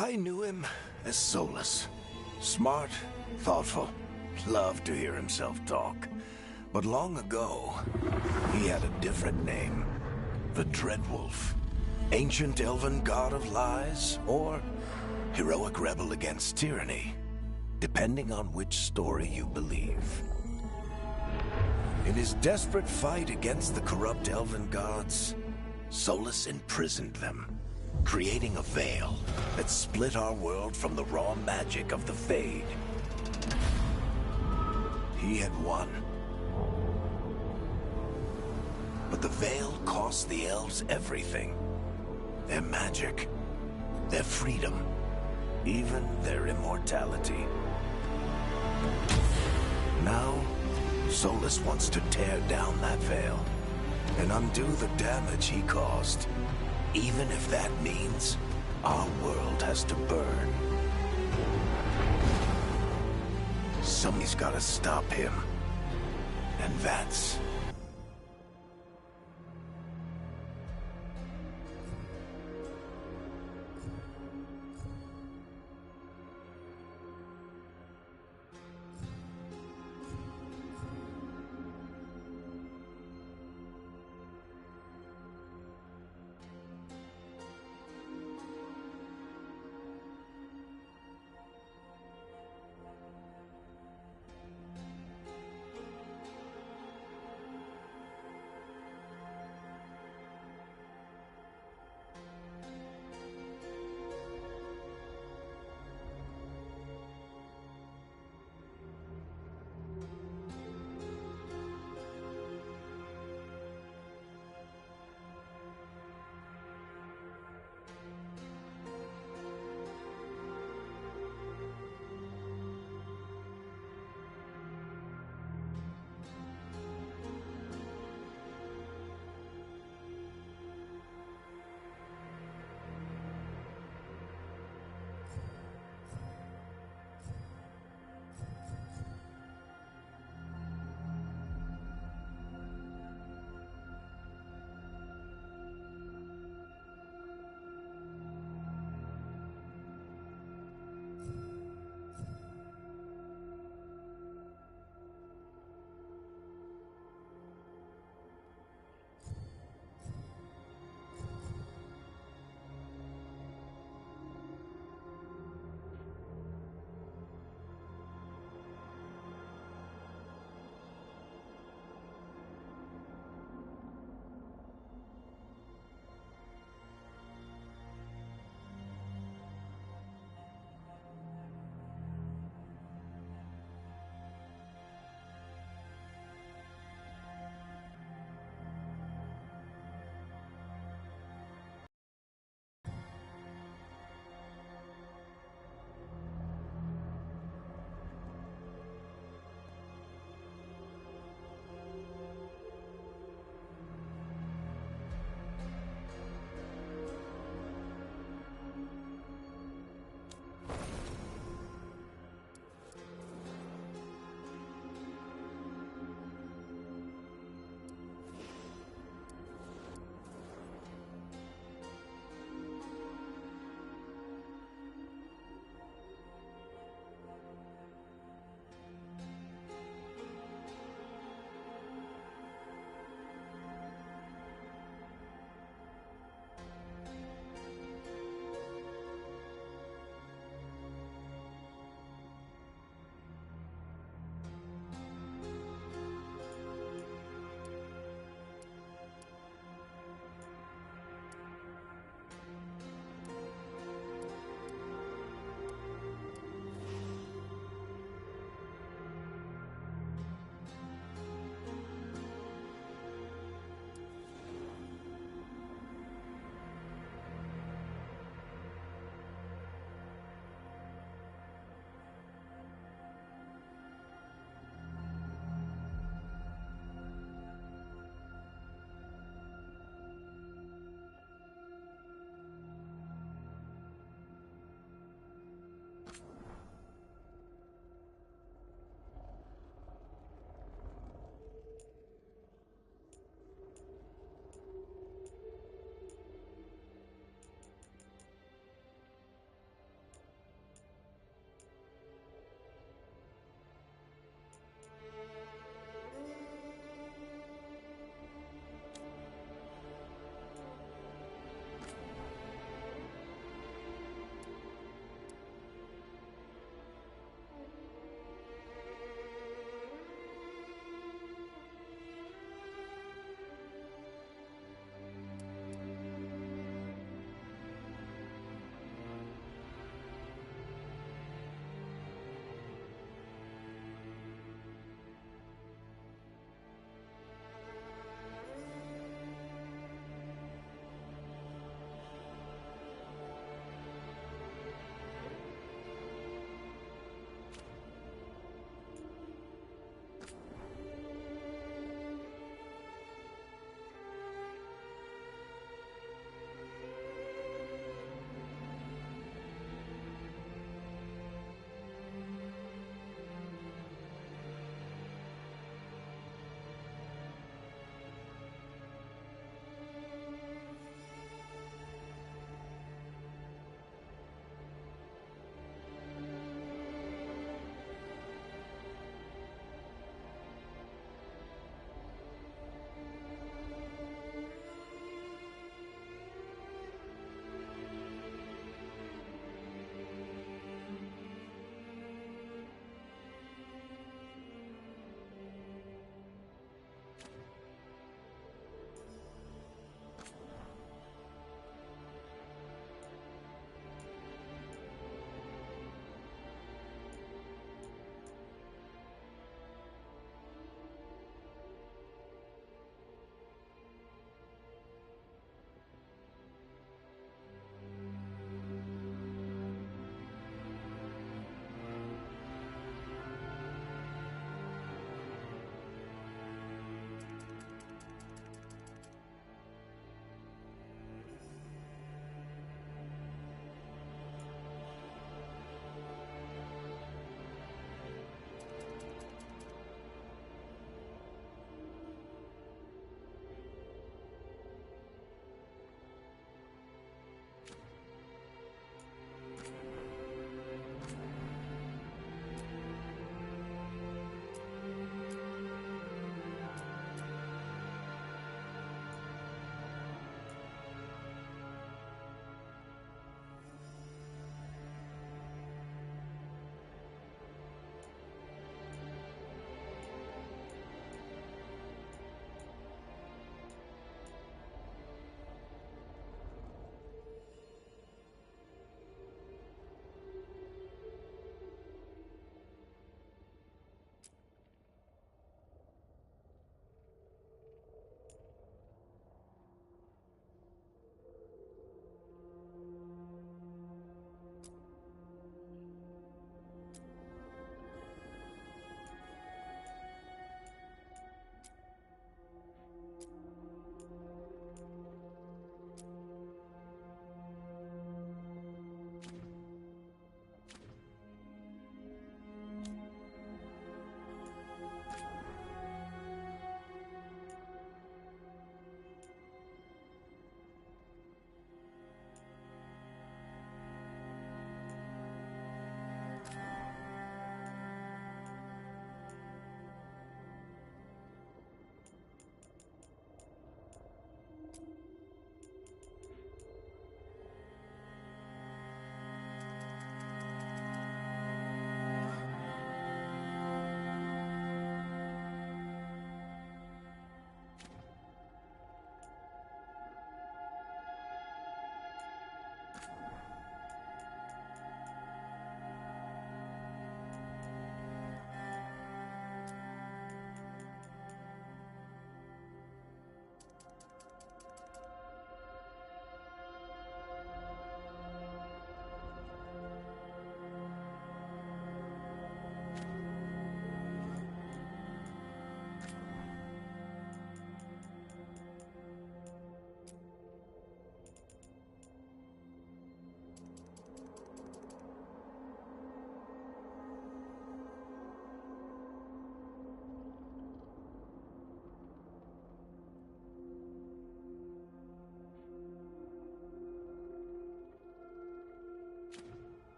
I knew him as Solus. Smart, thoughtful, loved to hear himself talk. But long ago, he had a different name. The Dreadwolf. Ancient elven god of lies, or heroic rebel against tyranny, depending on which story you believe. In his desperate fight against the corrupt elven gods, Solus imprisoned them, creating a veil that split our world from the raw magic of the Fade. He had won. But the veil cost the elves everything. Their magic, their freedom, even their immortality. Now, Solus wants to tear down that veil and undo the damage he caused, even if that means our world has to burn. Somebody's gotta stop him, and that's...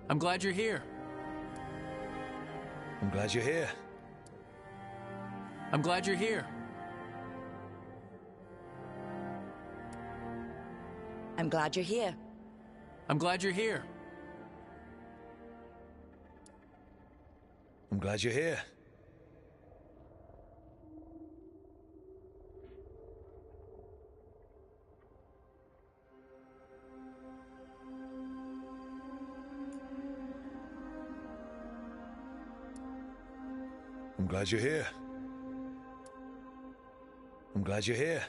I'm glad you're here. I'm glad you're here. I'm glad you're here. I'm glad you're here. I'm glad you're here. I'm glad you're here. I'm glad you're here. I'm glad you're here.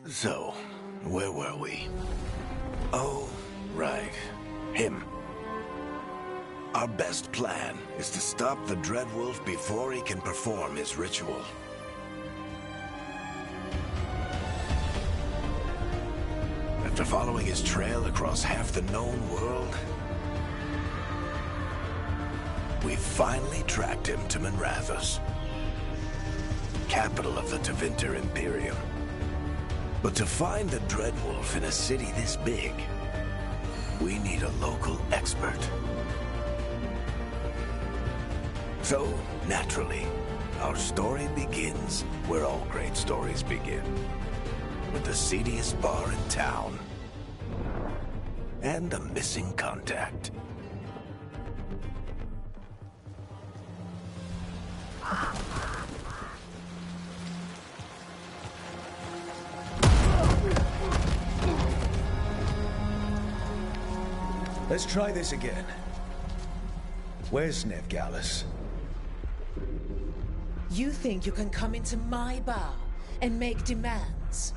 So, where were we? Oh, right. Him. Our best plan is to stop the Dreadwolf before he can perform his ritual. After following his trail across half the known world, we finally tracked him to Minrathous, capital of the Tevinter Imperium. But to find the Dreadwolf in a city this big, we need a local expert. So, naturally, our story begins where all great stories begin. With the seediest bar in town. And a missing contact. Let's try this again. Where's Veilguard? You think you can come into my bar and make demands?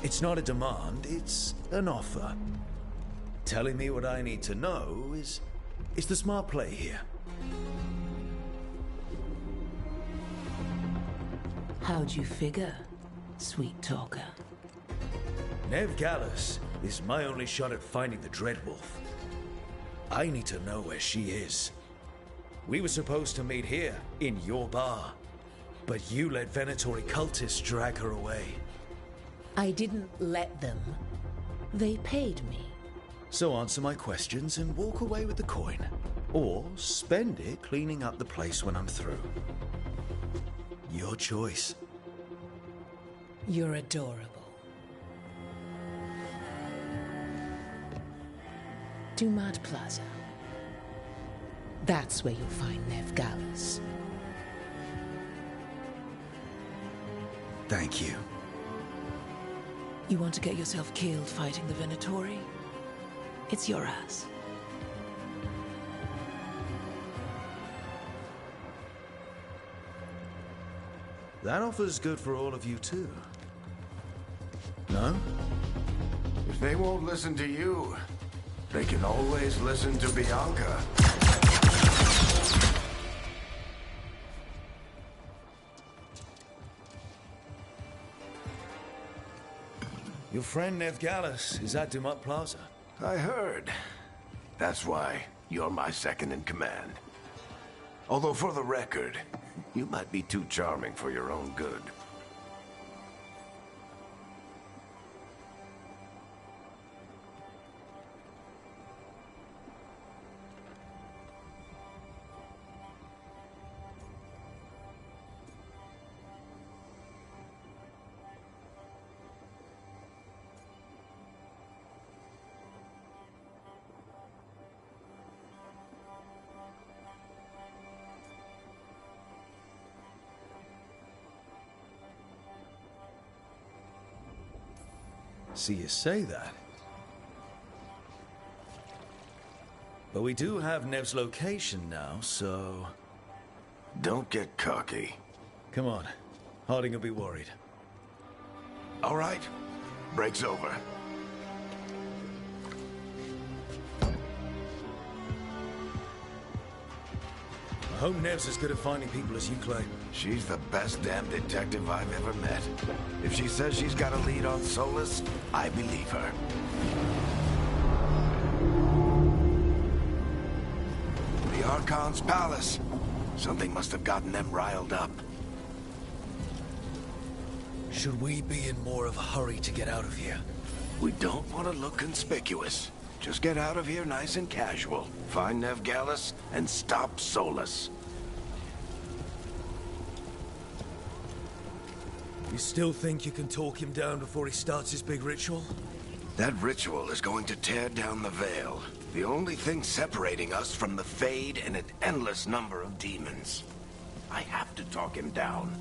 It's not a demand, it's an offer. Telling me what I need to know is the smart play here. How'd you figure, sweet talker? Veilguard is my only shot at finding the Dreadwolf. I need to know where she is. We were supposed to meet here, in your bar. But you let Venatori cultists drag her away. I didn't let them. They paid me. So answer my questions and walk away with the coin. Or spend it cleaning up the place when I'm through. Your choice. You're adorable. Dumad Plaza. That's where you'll find Veilguard. Thank you. You want to get yourself killed fighting the Venatori? It's your ass. That offer's good for all of you too. No? They won't listen to you. They can always listen to Bianca. Your friend Nev Gallus is at Dumont Plaza. I heard. That's why you're my second in command. Although for the record, you might be too charming for your own good. See you say that. But we do have Nev's location now, so... Don't get cocky. Come on. Harding will be worried. All right. Break's over. I hope Nev's as good at finding people as you claim. She's the best damn detective I've ever met. If she says she's got a lead on Solus, I believe her. The Archon's palace. Something must have gotten them riled up. Should we be in more of a hurry to get out of here? We don't want to look conspicuous. Just get out of here nice and casual. Find Nev Gallus and stop Solus. You still think you can talk him down before he starts his big ritual? That ritual is going to tear down the Veil. The only thing separating us from the Fade and an endless number of demons. I have to talk him down.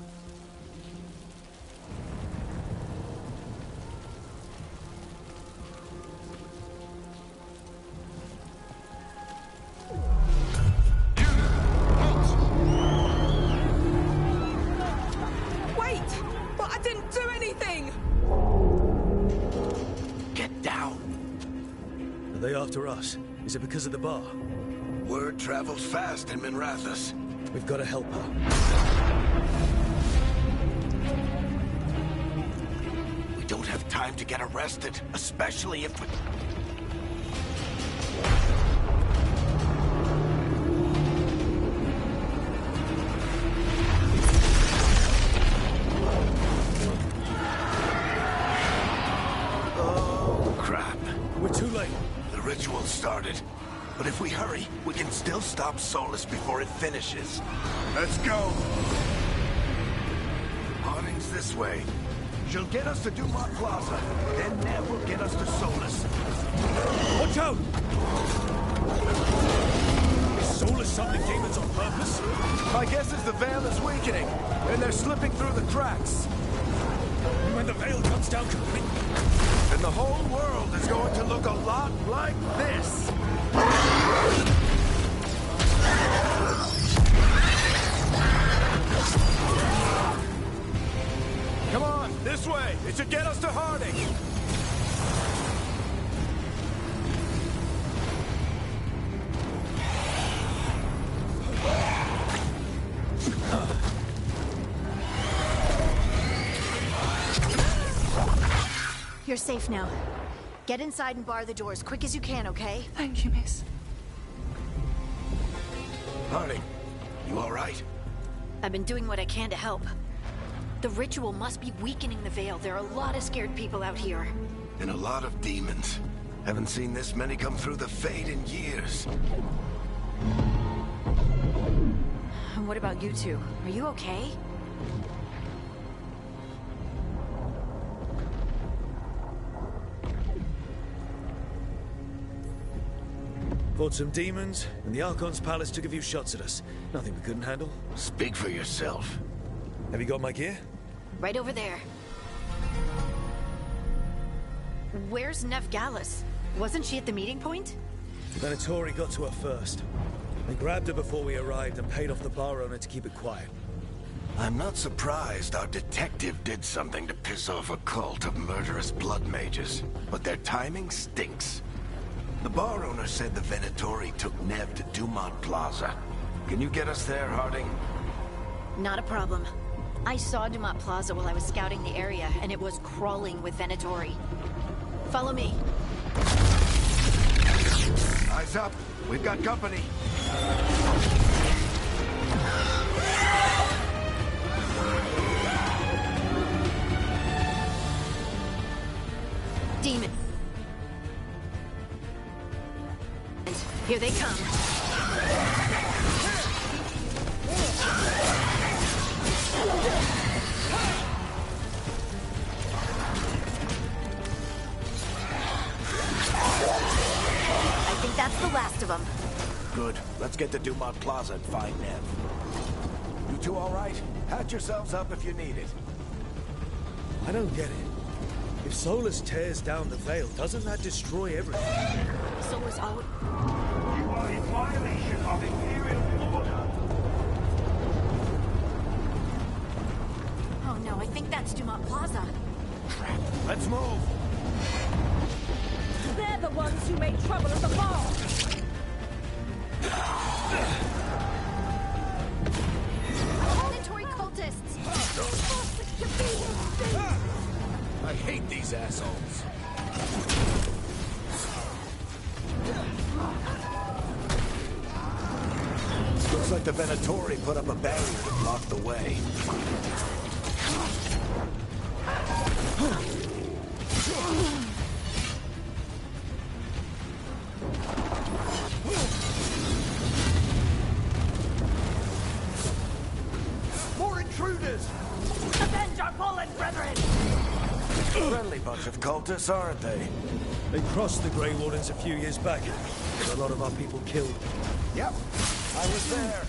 After us? Is it because of the bar? Word travels fast in Minrathous. We've got to help her. We don't have time to get arrested, especially if we... Oh, crap. We're too late. The ritual started, but if we hurry, we can still stop Solus before it finishes. Let's go! Harding's this way. She'll get us to Dumont Plaza, then Nev will get us to Solus. Watch out! Is Solus summoning demons on purpose? My guess is the Veil is weakening, and they're slipping through the cracks. When the Veil comes down completely... And the whole world is going to look a lot like this. Come on, this way. It should get us to Harding. You're safe now. Get inside and bar the doors quick as you can, okay? Thank you, miss. Harding, you all right? I've been doing what I can to help. The ritual must be weakening the Veil. There are a lot of scared people out here. And a lot of demons. Haven't seen this many come through the Fade in years. What about you two? Are you okay? Fought some demons, and the Archon's palace took a few shots at us. Nothing we couldn't handle. Speak for yourself. Have you got my gear? Right over there. Where's Nev Gallus? Wasn't she at the meeting point? Venatori got to her first. They grabbed her before we arrived and paid off the bar owner to keep it quiet. I'm not surprised our detective did something to piss off a cult of murderous blood mages, but their timing stinks. The bar owner said the Venatori took Nev to Dumont Plaza. Can you get us there, Harding? Not a problem. I saw Dumont Plaza while I was scouting the area, and it was crawling with Venatori. Follow me. Eyes up. We've got company. Demon. Here they come. I think that's the last of them. Good. Let's get to Dumont Plaza and find Nev. You two all right? Patch yourselves up if you need it. I don't get it. If Solus tears down the Veil, doesn't that destroy everything? Solus all... You are in violation of Imperial order. Oh no, I think that's Dumont Plaza. Let's move. They're the ones who made trouble at the ball. Venatori cultists! I hate these assholes. Looks like the Venatori put up a barrier to block the way. More intruders! Avenge our fallen brethren! Friendly bunch of cultists, aren't they? They crossed the Grey Wardens a few years back. Got a lot of our people killed. Yep. I was there.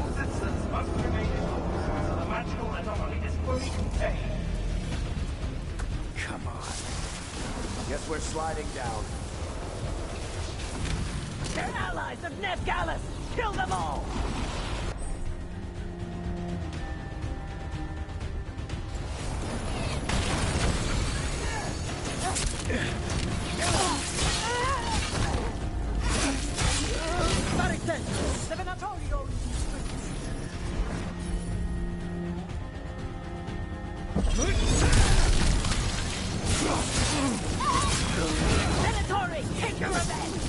Resistance must remain in focus until the magical anomaly is fully contained. Come on. Guess we're sliding down. They're allies of Nev Gallus! Kill them all! Venatori, take your revenge!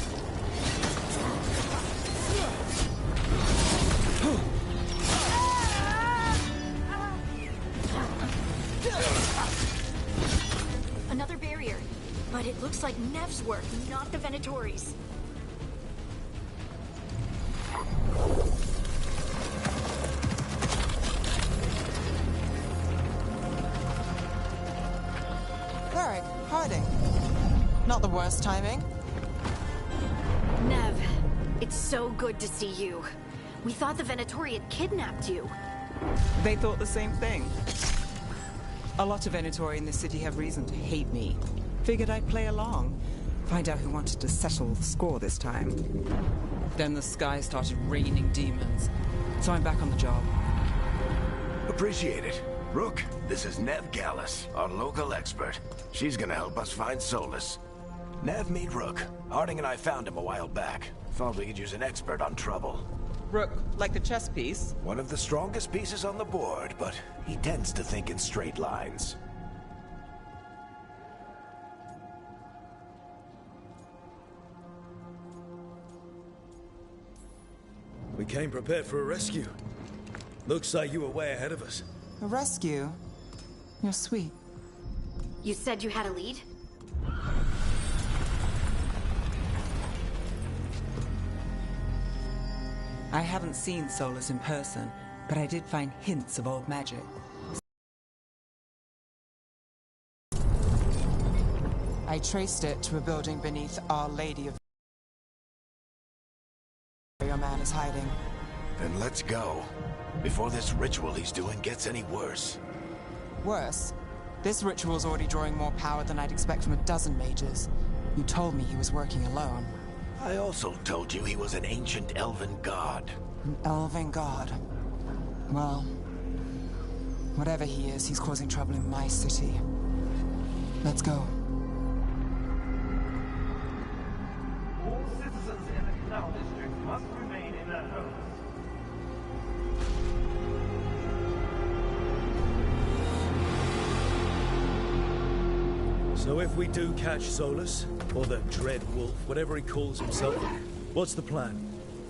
Another barrier. But it looks like Nev's work, not the Venatori's. Varric, Harding. Not the worst timing. Nev, it's so good to see you. We thought the Venatori had kidnapped you. They thought the same thing. A lot of Venatori in this city have reason to hate me. Figured I'd play along. Find out who wanted to settle the score this time. Then the sky started raining demons. So I'm back on the job. Appreciate it. Rook, this is Nev Gallus, our local expert. She's gonna help us find Solus. Nev, meet Rook. Harding and I found him a while back. Thought we could use an expert on trouble. Rook, like the chess piece? One of the strongest pieces on the board, but he tends to think in straight lines. We came prepared for a rescue. Looks like you were way ahead of us. A rescue? You're sweet. You said you had a lead? I haven't seen Solus in person, but I did find hints of old magic. I traced it to a building beneath Our Lady of... where your man is hiding. Then let's go. Before this ritual he's doing gets any worse. Worse, this ritual's already drawing more power than I'd expect from a dozen mages. You told me he was working alone. I also told you he was an ancient elven god. An elven god. Well, whatever he is, he's causing trouble in my city. Let's go. All citizens in the Canal District must remain in their homes. So if we do catch Solus, or the Dread Wolf, whatever he calls himself, what's the plan?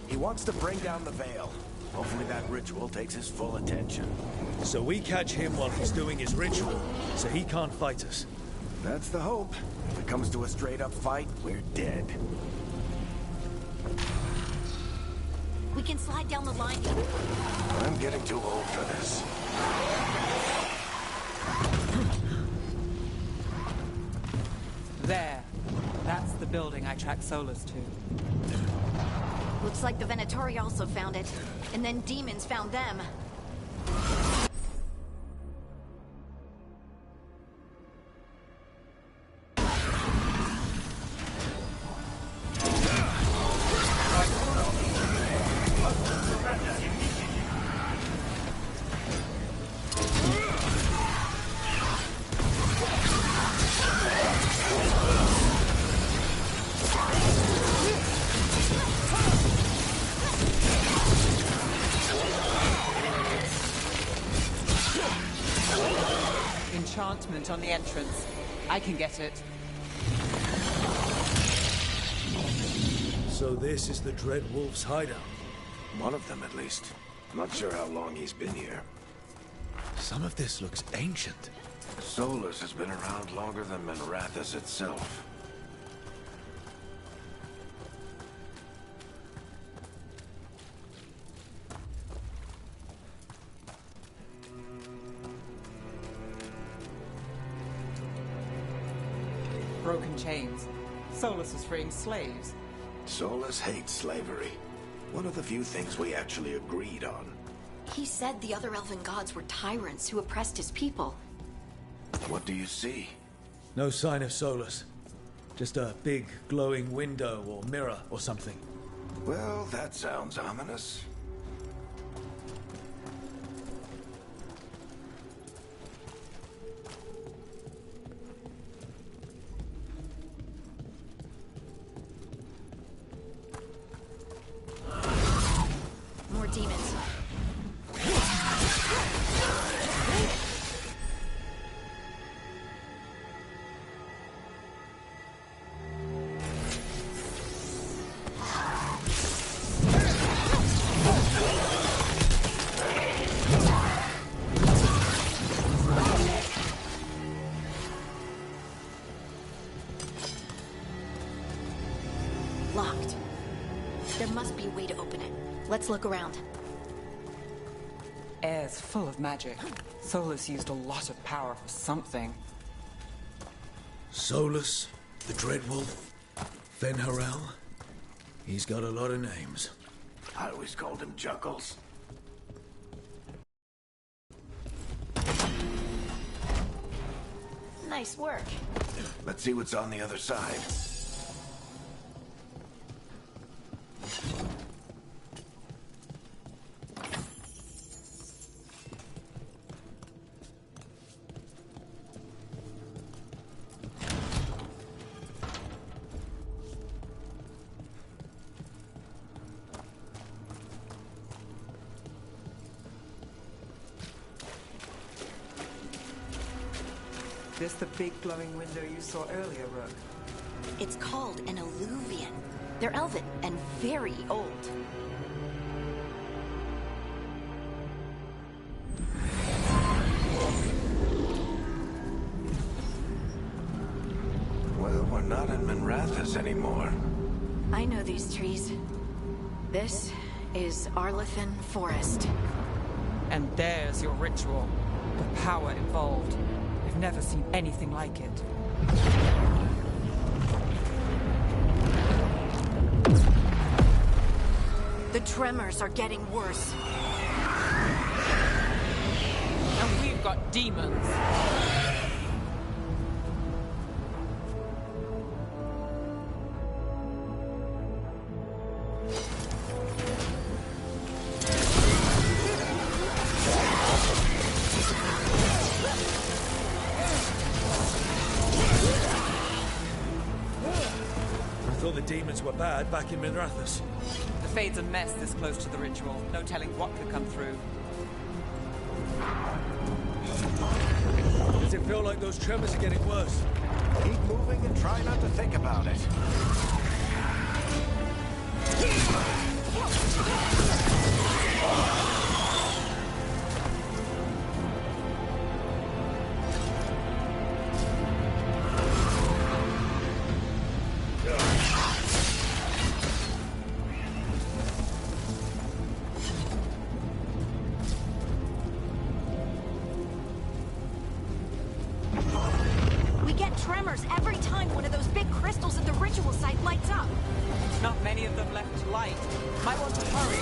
He wants to bring down the Veil. Hopefully that ritual takes his full attention. So we catch him while he's doing his ritual, so he can't fight us. That's the hope. If it comes to a straight-up fight, we're dead. We can slide down the line. I'm getting too old for this. There. That's the building I tracked Solus to. Looks like the Venatori also found it. And then demons found them. Enchantment on the entrance. I can get it. So this is the Dread Wolf's hideout. One of them, at least. Not sure how long he's been here. Some of this looks ancient. Solus has been around longer than Minrathous itself. Broken chains. Solus is freeing slaves. Solus hates slavery. One of the few things we actually agreed on. He said the other elven gods were tyrants who oppressed his people. What do you see? No sign of Solus. Just a big glowing window or mirror or something. Well, that sounds ominous. More demons. Locked. There must be a way to open it. Let's look around. Air's full of magic. Solus used a lot of power for something. Solus, the Dread Wolf, Fenharel. He's got a lot of names. I always called him Juggles. Nice work. Let's see what's on the other side. This the big glowing window you saw earlier, Rook? It's called an alluvian. They're elven and very old. Well, we're not in Minrathous anymore. I know these trees. This is Arlethan Forest. And there's your ritual. The power involved. I've never seen anything like it. The tremors are getting worse. And we've got demons. demons were bad back in Minrathous. The Fade's a mess this close to the ritual. No telling what could come through. Does it feel like those tremors are getting worse? Keep moving and try not to think about it. We get tremors every time one of those big crystals at the ritual site lights up. Not many of them left to light. Might want to hurry.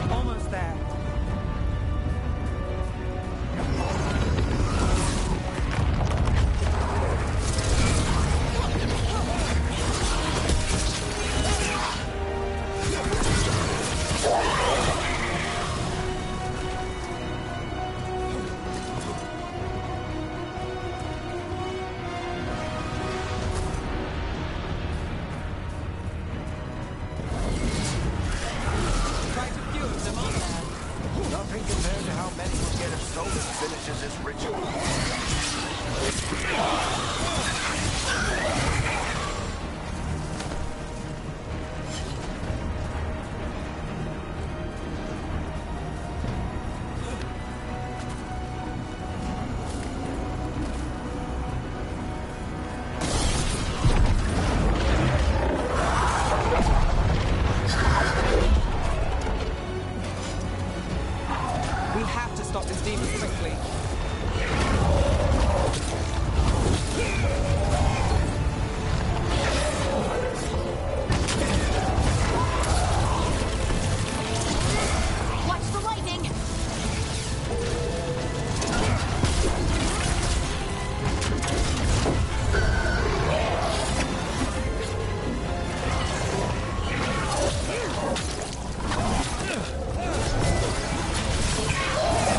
Almost there. Quite a few of them on there. Nothing compared to how many will get if Solus finishes his ritual. We have to stop this demon quickly. Watch the lightning!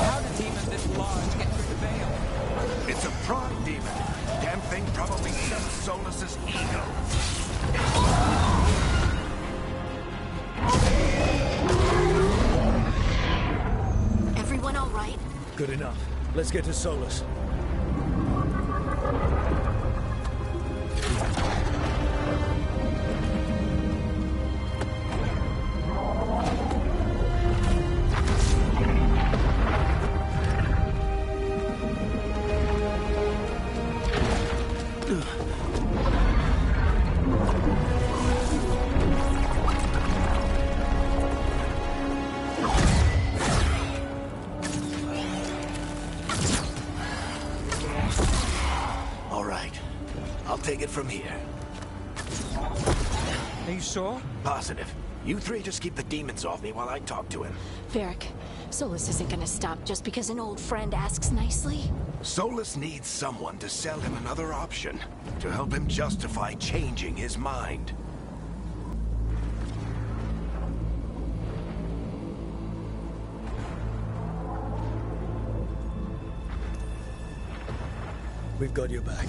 How did demon this large get through the veil? It's a prime demon. Damn thing probably eats Solus's ego. Everyone all right? Good enough. Let's get to Solus. All right. I'll take it from here. Are you sure? Positive. You three just keep the demons off me while I talk to him. Varric, Solus isn't gonna stop just because an old friend asks nicely. Solus needs someone to sell him another option, to help him justify changing his mind. We've got your back.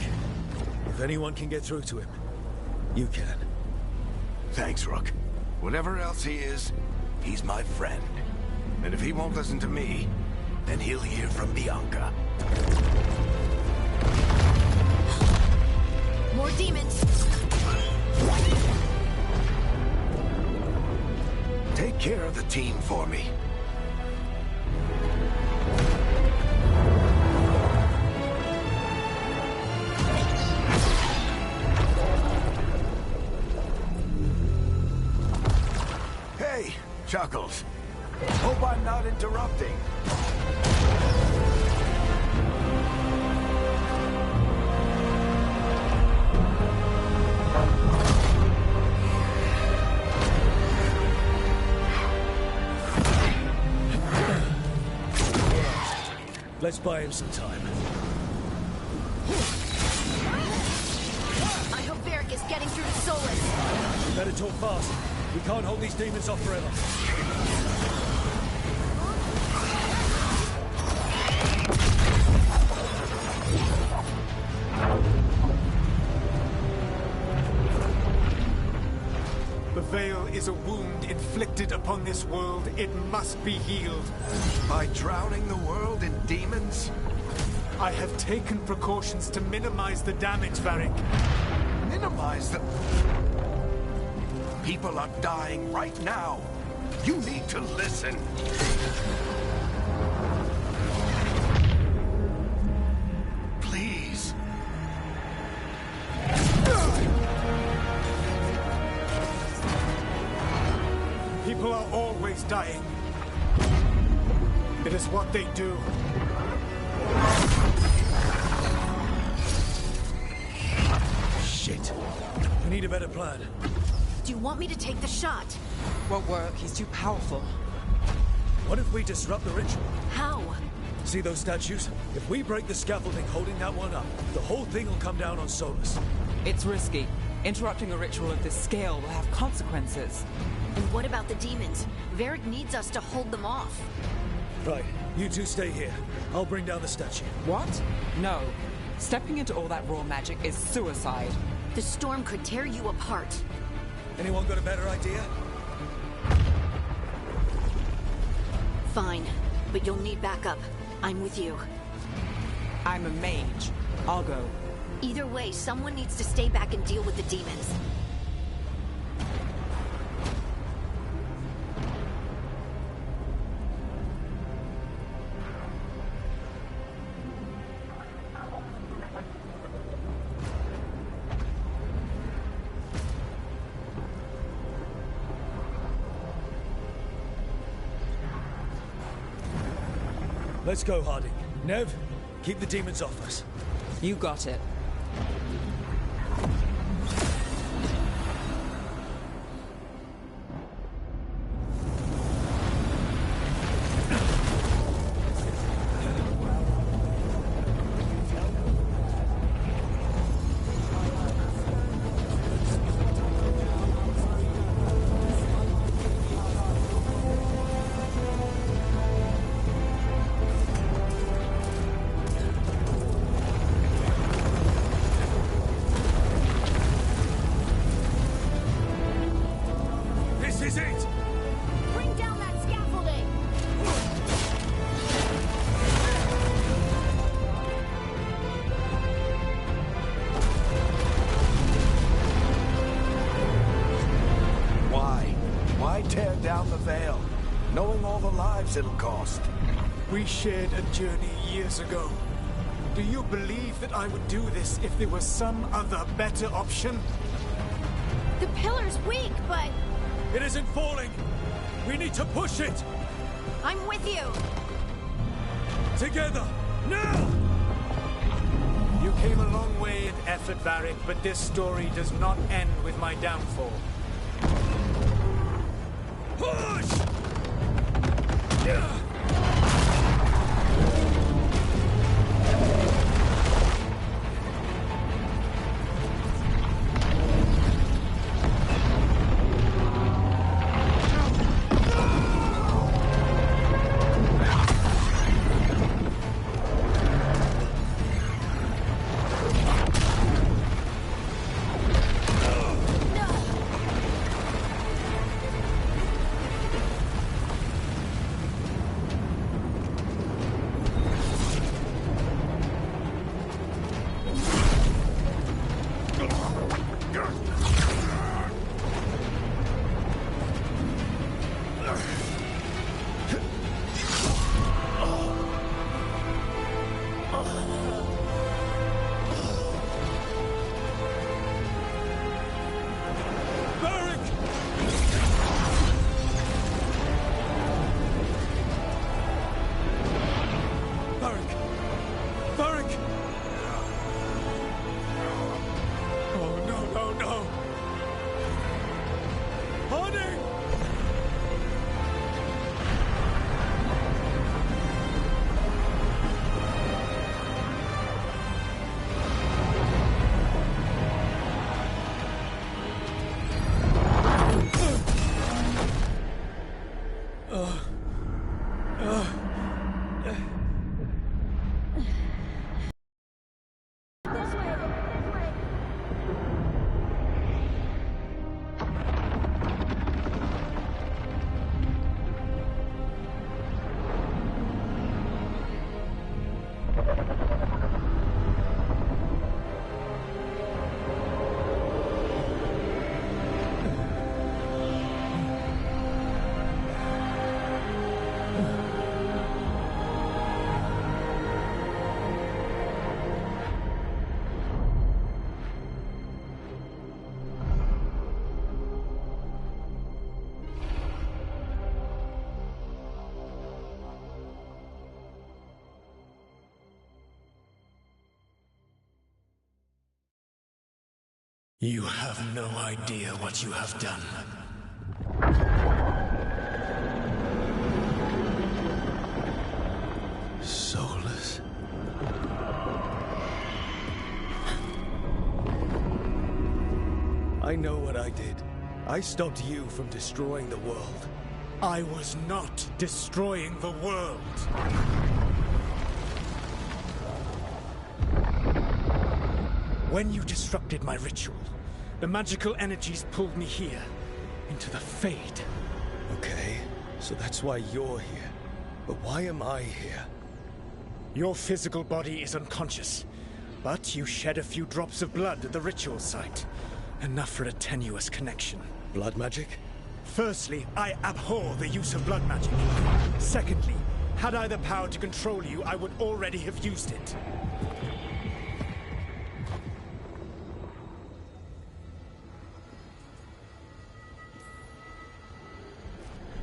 If anyone can get through to him, you can. Thanks, Rook. Whatever else he is, he's my friend. And if he won't listen to me, then he'll hear from Bianca. More demons! Take care of the team for me. Hey, Chuckles. Hope I'm not interrupting. Let's buy him some time. I hope Varric is getting through to Solus. We better talk fast. We can't hold these demons off forever. The Veil is a wound inflicted upon this world. It must be healed. By drowning the world in demons? I have taken precautions to minimize the damage, Varric. Minimize the... People are dying right now. You need to listen. Please. People are always dying. It is what they do. Shit. We need a better plan. Do you want me to take the shot? Won't work. He's too powerful. What if we disrupt the ritual? How? See those statues? If we break the scaffolding holding that one up, the whole thing will come down on Solus. It's risky. Interrupting a ritual of this scale will have consequences. And what about the demons? Varric needs us to hold them off. Right, you two stay here. I'll bring down the statue. What? No. Stepping into all that raw magic is suicide. The storm could tear you apart. Anyone got a better idea? Fine, but you'll need backup. I'm with you. I'm a mage. I'll go. Either way, someone needs to stay back and deal with the demons. Let's go, Harding. Nev, keep the demons off us. You got it. Tear down the Veil, knowing all the lives it'll cost. We shared a journey years ago. Do you believe that I would do this if there was some other better option? The pillar's weak, but... It isn't falling! We need to push it! I'm with you! Together! Now! You came a long way in effort, Varric, but this story does not end with my downfall. Push! You have no idea what you have done. Soulless? I know what I did. I stopped you from destroying the world. I was not destroying the world. When you disrupted my ritual, the magical energies pulled me here, into the Fade. Okay, so that's why you're here. But why am I here? Your physical body is unconscious, but you shed a few drops of blood at the ritual site. Enough for a tenuous connection. Blood magic? Firstly, I abhor the use of blood magic. Secondly, had I the power to control you, I would already have used it.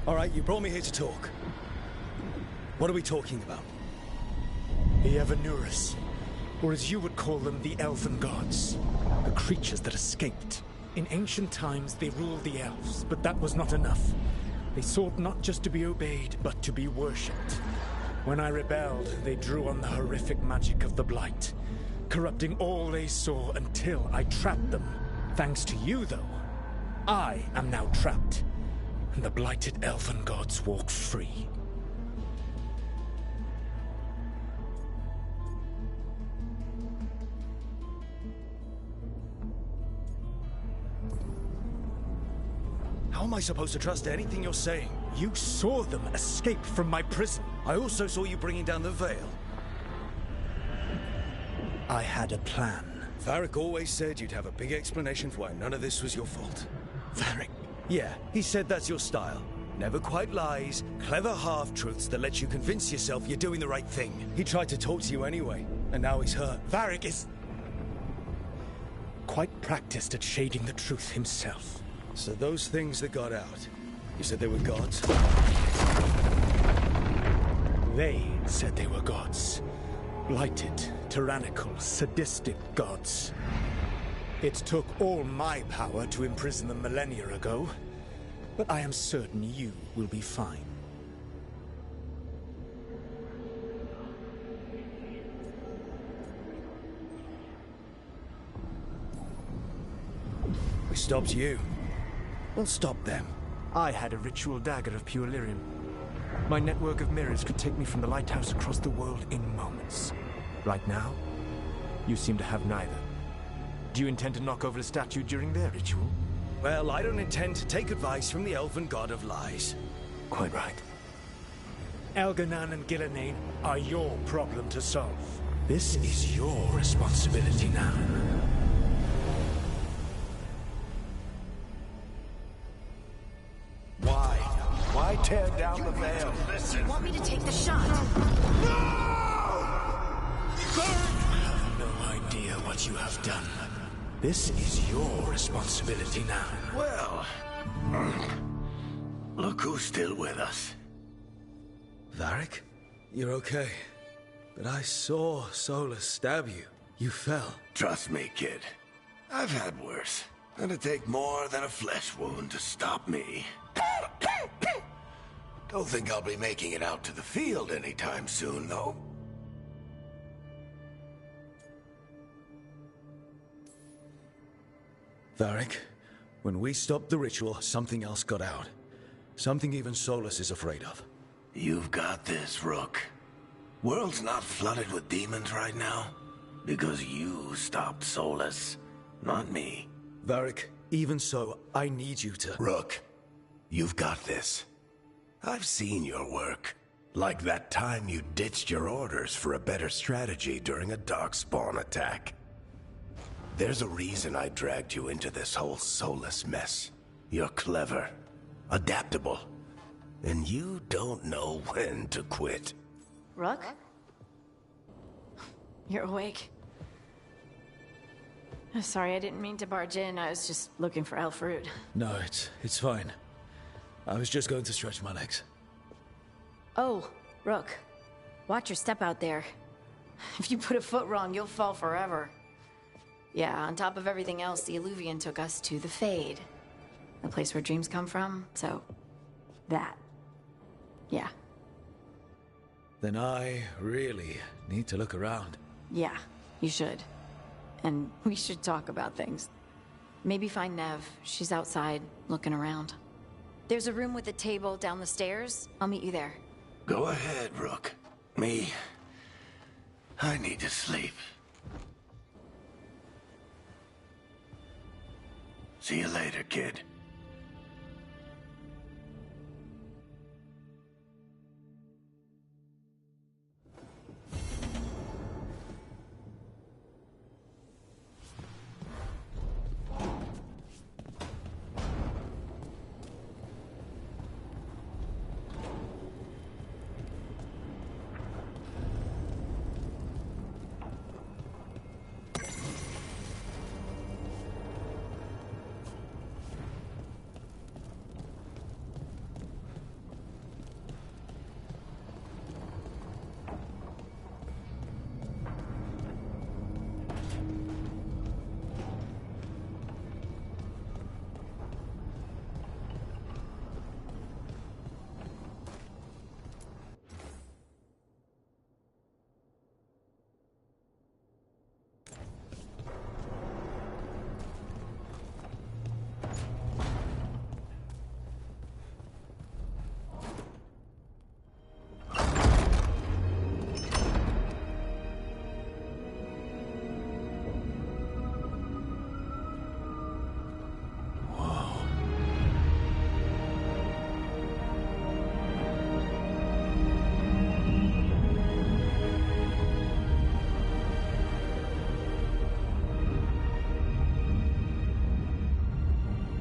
All right, you brought me here to talk. What are we talking about? The Evanurus, or as you would call them, the Elven Gods. The creatures that escaped. In ancient times, they ruled the elves, but that was not enough. They sought not just to be obeyed, but to be worshipped. When I rebelled, they drew on the horrific magic of the Blight, corrupting all they saw until I trapped them. Thanks to you, though, I am now trapped, and the blighted Elven Gods walk free. How am I supposed to trust anything you're saying? You saw them escape from my prison. I also saw you bringing down the Veil. I had a plan. Varric always said you'd have a big explanation for why none of this was your fault. Varric? Yeah, he said that's your style. Never quite lies, clever half-truths that let you convince yourself you're doing the right thing. He tried to talk to you anyway, and now he's hurt. Varric is quite practiced at shading the truth himself. So those things that got out, you said they were gods? They said they were gods. Blighted, tyrannical, sadistic gods. It took all my power to imprison them millennia ago, but I am certain you will be fine. We stopped you. We'll stop them. I had a ritual dagger of pure lyrium. My network of mirrors could take me from the lighthouse across the world in moments. Right now, you seem to have neither. Do you intend to knock over a statue during their ritual? Well, I don't intend to take advice from the Elven God of Lies. Quite right. Elganan and Gillenane are your problem to solve. This is your responsibility now. Why tear down the Veil? Do you want me to take the shot? You have no idea what you have done. This is your responsibility now. Well, look who's still with us. Varric? You're okay. But I saw Solus stab you. You fell. Trust me, kid. I've had worse. It'll take more than a flesh wound to stop me. Don't think I'll be making it out to the field anytime soon, though. Varric, when we stopped the ritual, something else got out. Something even Solus is afraid of. You've got this, Rook. World's not flooded with demons right now. Because you stopped Solus, not me. Varric, even so, I need you to... Rook, you've got this. I've seen your work. Like that time you ditched your orders for a better strategy during a darkspawn attack. There's a reason I dragged you into this whole Solus mess. You're clever, adaptable, and you don't know when to quit. Rook? You're awake. Sorry, I didn't mean to barge in. I was just looking for elf fruit. No, it's fine. I was just going to stretch my legs. Oh, Rook. Watch your step out there. If you put a foot wrong, you'll fall forever. Yeah, on top of everything else, the Illuvian took us to the Fade. The place where dreams come from, so... that. Yeah. Then I really need to look around. Yeah, you should. And we should talk about things. Maybe find Nev. She's outside, looking around. There's a room with a table down the stairs. I'll meet you there. Go ahead, Rook. Me... I need to sleep. See you later, kid.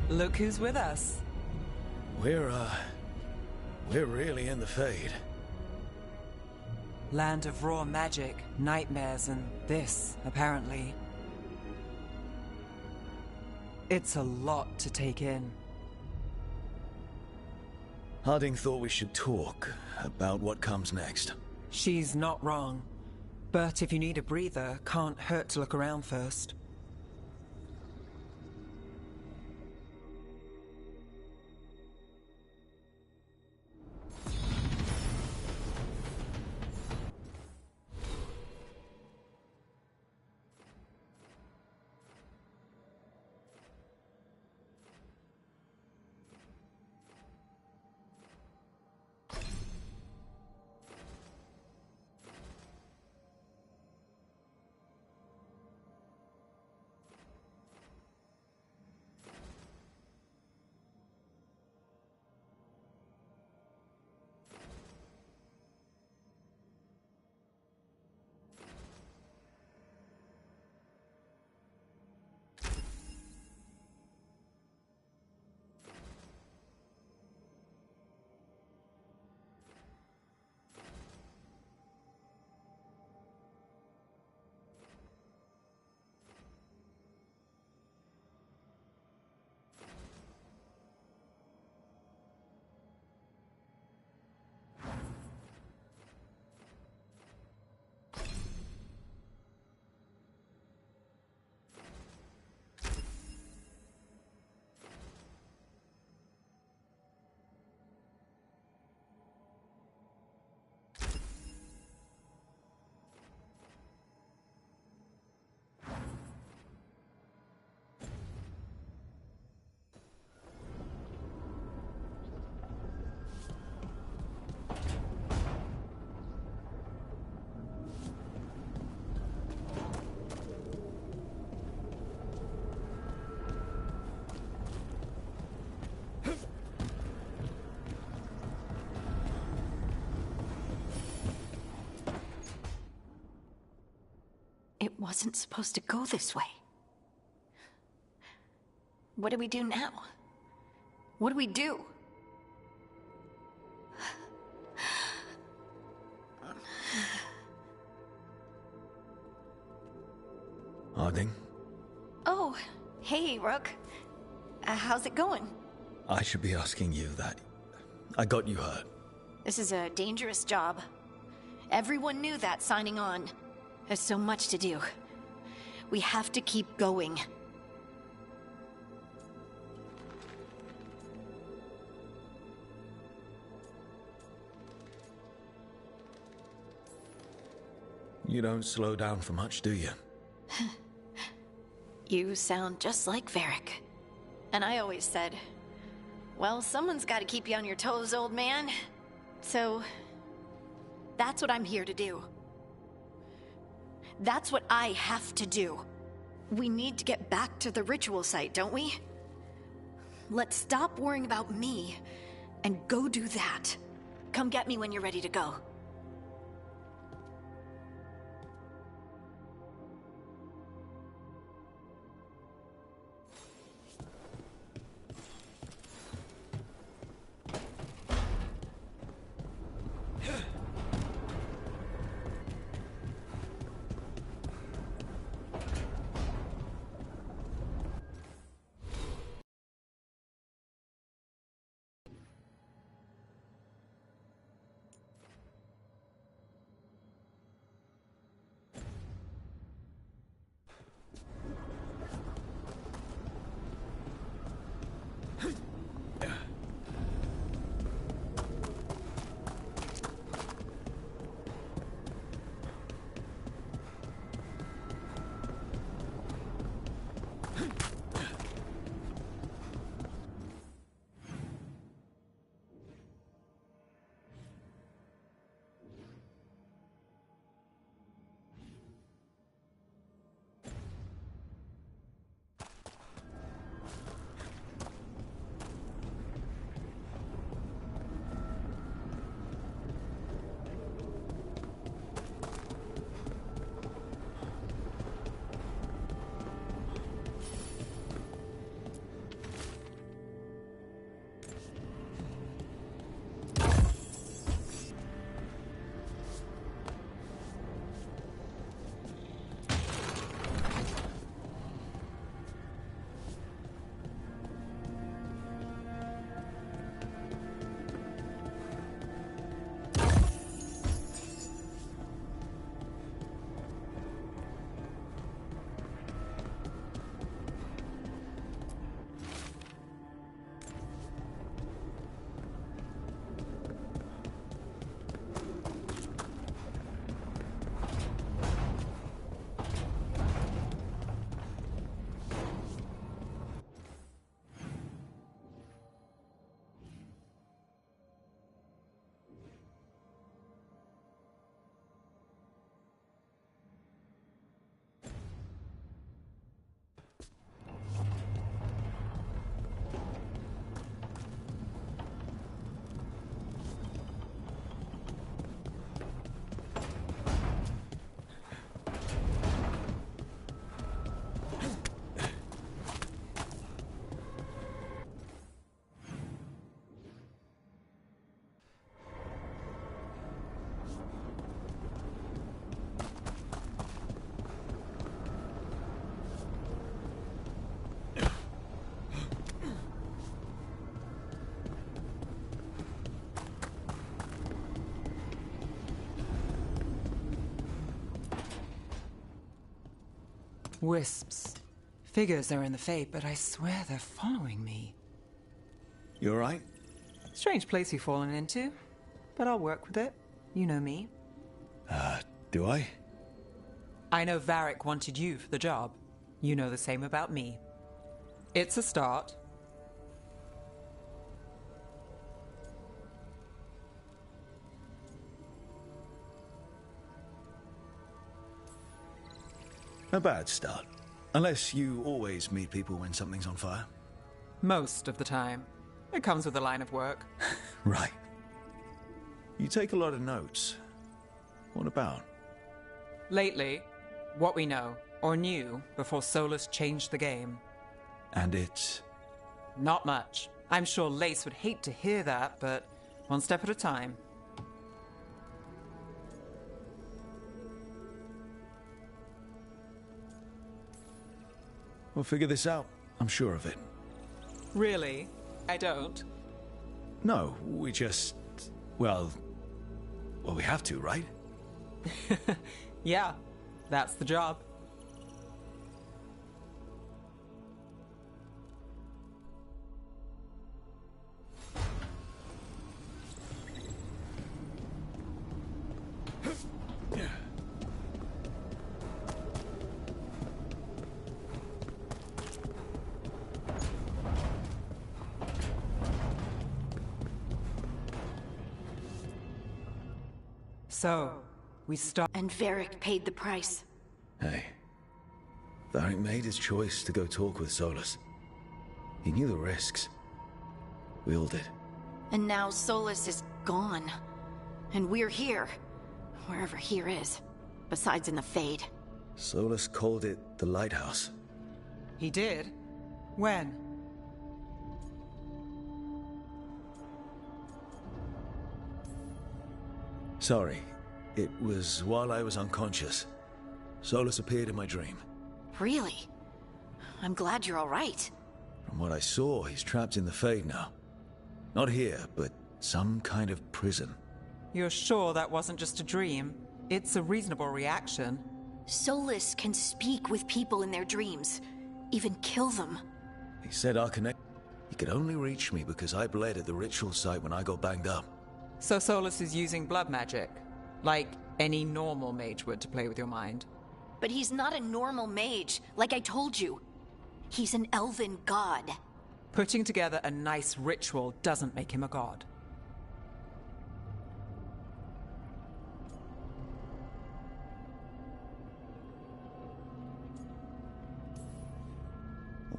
Look who's with us. We're really in the Fade. Land of raw magic, nightmares, and this, apparently. It's a lot to take in. Harding thought we should talk about what comes next. She's not wrong. But if you need a breather, can't hurt to look around first. It wasn't supposed to go this way. What do we do now? What do we do? Harding? Oh, hey, Rook. How's it going? I should be asking you that. I got you hurt. This is a dangerous job. Everyone knew that signing on. There's so much to do. We have to keep going. You don't slow down for much, do you? You sound just like Varric. And I always said, well, someone's got to keep you on your toes, old man. So, that's what I'm here to do. That's what I have to do. We need to get back to the ritual site, don't we? Let's stop worrying about me and go do that. Come get me when you're ready to go. Wisps. Figures are in the Fate, but I swear they're following me. You alright? Strange place you've fallen into, but I'll work with it. You know me. Do I? I know Varric wanted you for the job. You know the same about me. It's a start. A bad start. Unless you always meet people when something's on fire. Most of the time. It comes with the line of work. Right. You take a lot of notes. What about? Lately, what we know, or knew, before Solus changed the game. And it's? Not much. I'm sure Lace would hate to hear that, but one step at a time. We'll figure this out. I'm sure of it. Really? I don't? No, we just... Well, we have to, right? Yeah, that's the job. So, we start. And Varric paid the price. Hey. Varric made his choice to go talk with Solus. He knew the risks. We all did. And now Solus is gone. And we're here. Wherever here is. Besides in the Fade. Solus called it the Lighthouse. He did? When? Sorry. It was while I was unconscious. Solus appeared in my dream. Really? I'm glad you're all right. From what I saw, he's trapped in the Fade now. Not here, but some kind of prison. You're sure that wasn't just a dream? It's a reasonable reaction. Solus can speak with people in their dreams. Even kill them. He said our connect... He could only reach me because I bled at the ritual site when I got banged up. So Solus is using blood magic? Like any normal mage would to play with your mind? But he's not a normal mage, like I told you. He's an elven god. Putting together a nice ritual doesn't make him a god.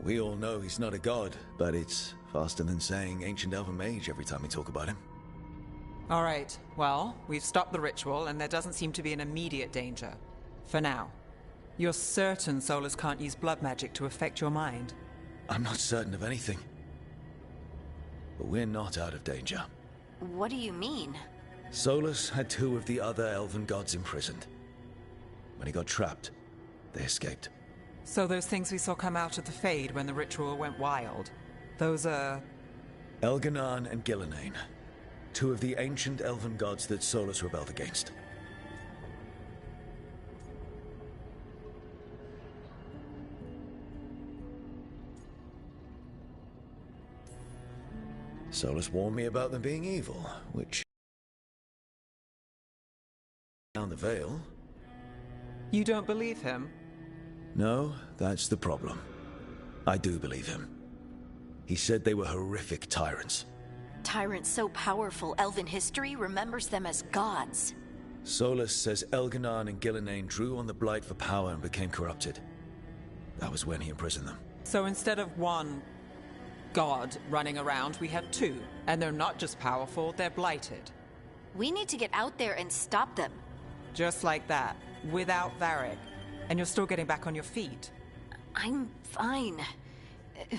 We all know he's not a god, but it's faster than saying ancient elven mage every time we talk about him. All right, well, we've stopped the ritual and there doesn't seem to be an immediate danger. For now. You're certain Solus can't use blood magic to affect your mind? I'm not certain of anything. But we're not out of danger. What do you mean? Solus had 2 of the other elven gods imprisoned. When he got trapped, they escaped. So those things we saw come out of the Fade when the ritual went wild, those are... Elganan and Gillenane. 2 of the ancient elven gods that Solus rebelled against. Solus warned me about them being evil, which... down the veil. You don't believe him? No, that's the problem. I do believe him. He said they were horrific tyrants. Tyrants so powerful, elven history remembers them as gods. Solus says Elganan and Gillenane drew on the Blight for power and became corrupted. That was when he imprisoned them. So instead of one god running around, we have 2. And they're not just powerful, they're blighted. We need to get out there and stop them. Just like that, without Varric. And you're still getting back on your feet. I'm fine.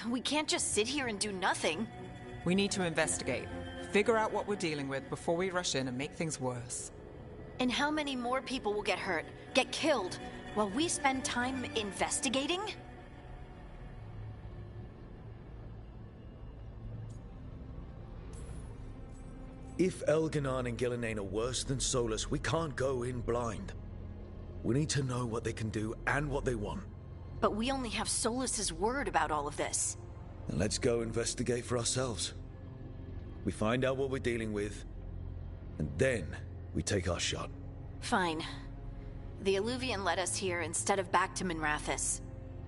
We can't just sit here and do nothing. We need to investigate. Figure out what we're dealing with before we rush in and make things worse. And how many more people will get hurt, get killed, while we spend time investigating? If Elganan and Gillenane are worse than Solus, we can't go in blind. We need to know what they can do and what they want. But we only have Solus's word about all of this. Then let's go investigate for ourselves. We find out what we're dealing with, and then we take our shot. Fine. The Illuvian led us here instead of back to Minrathous.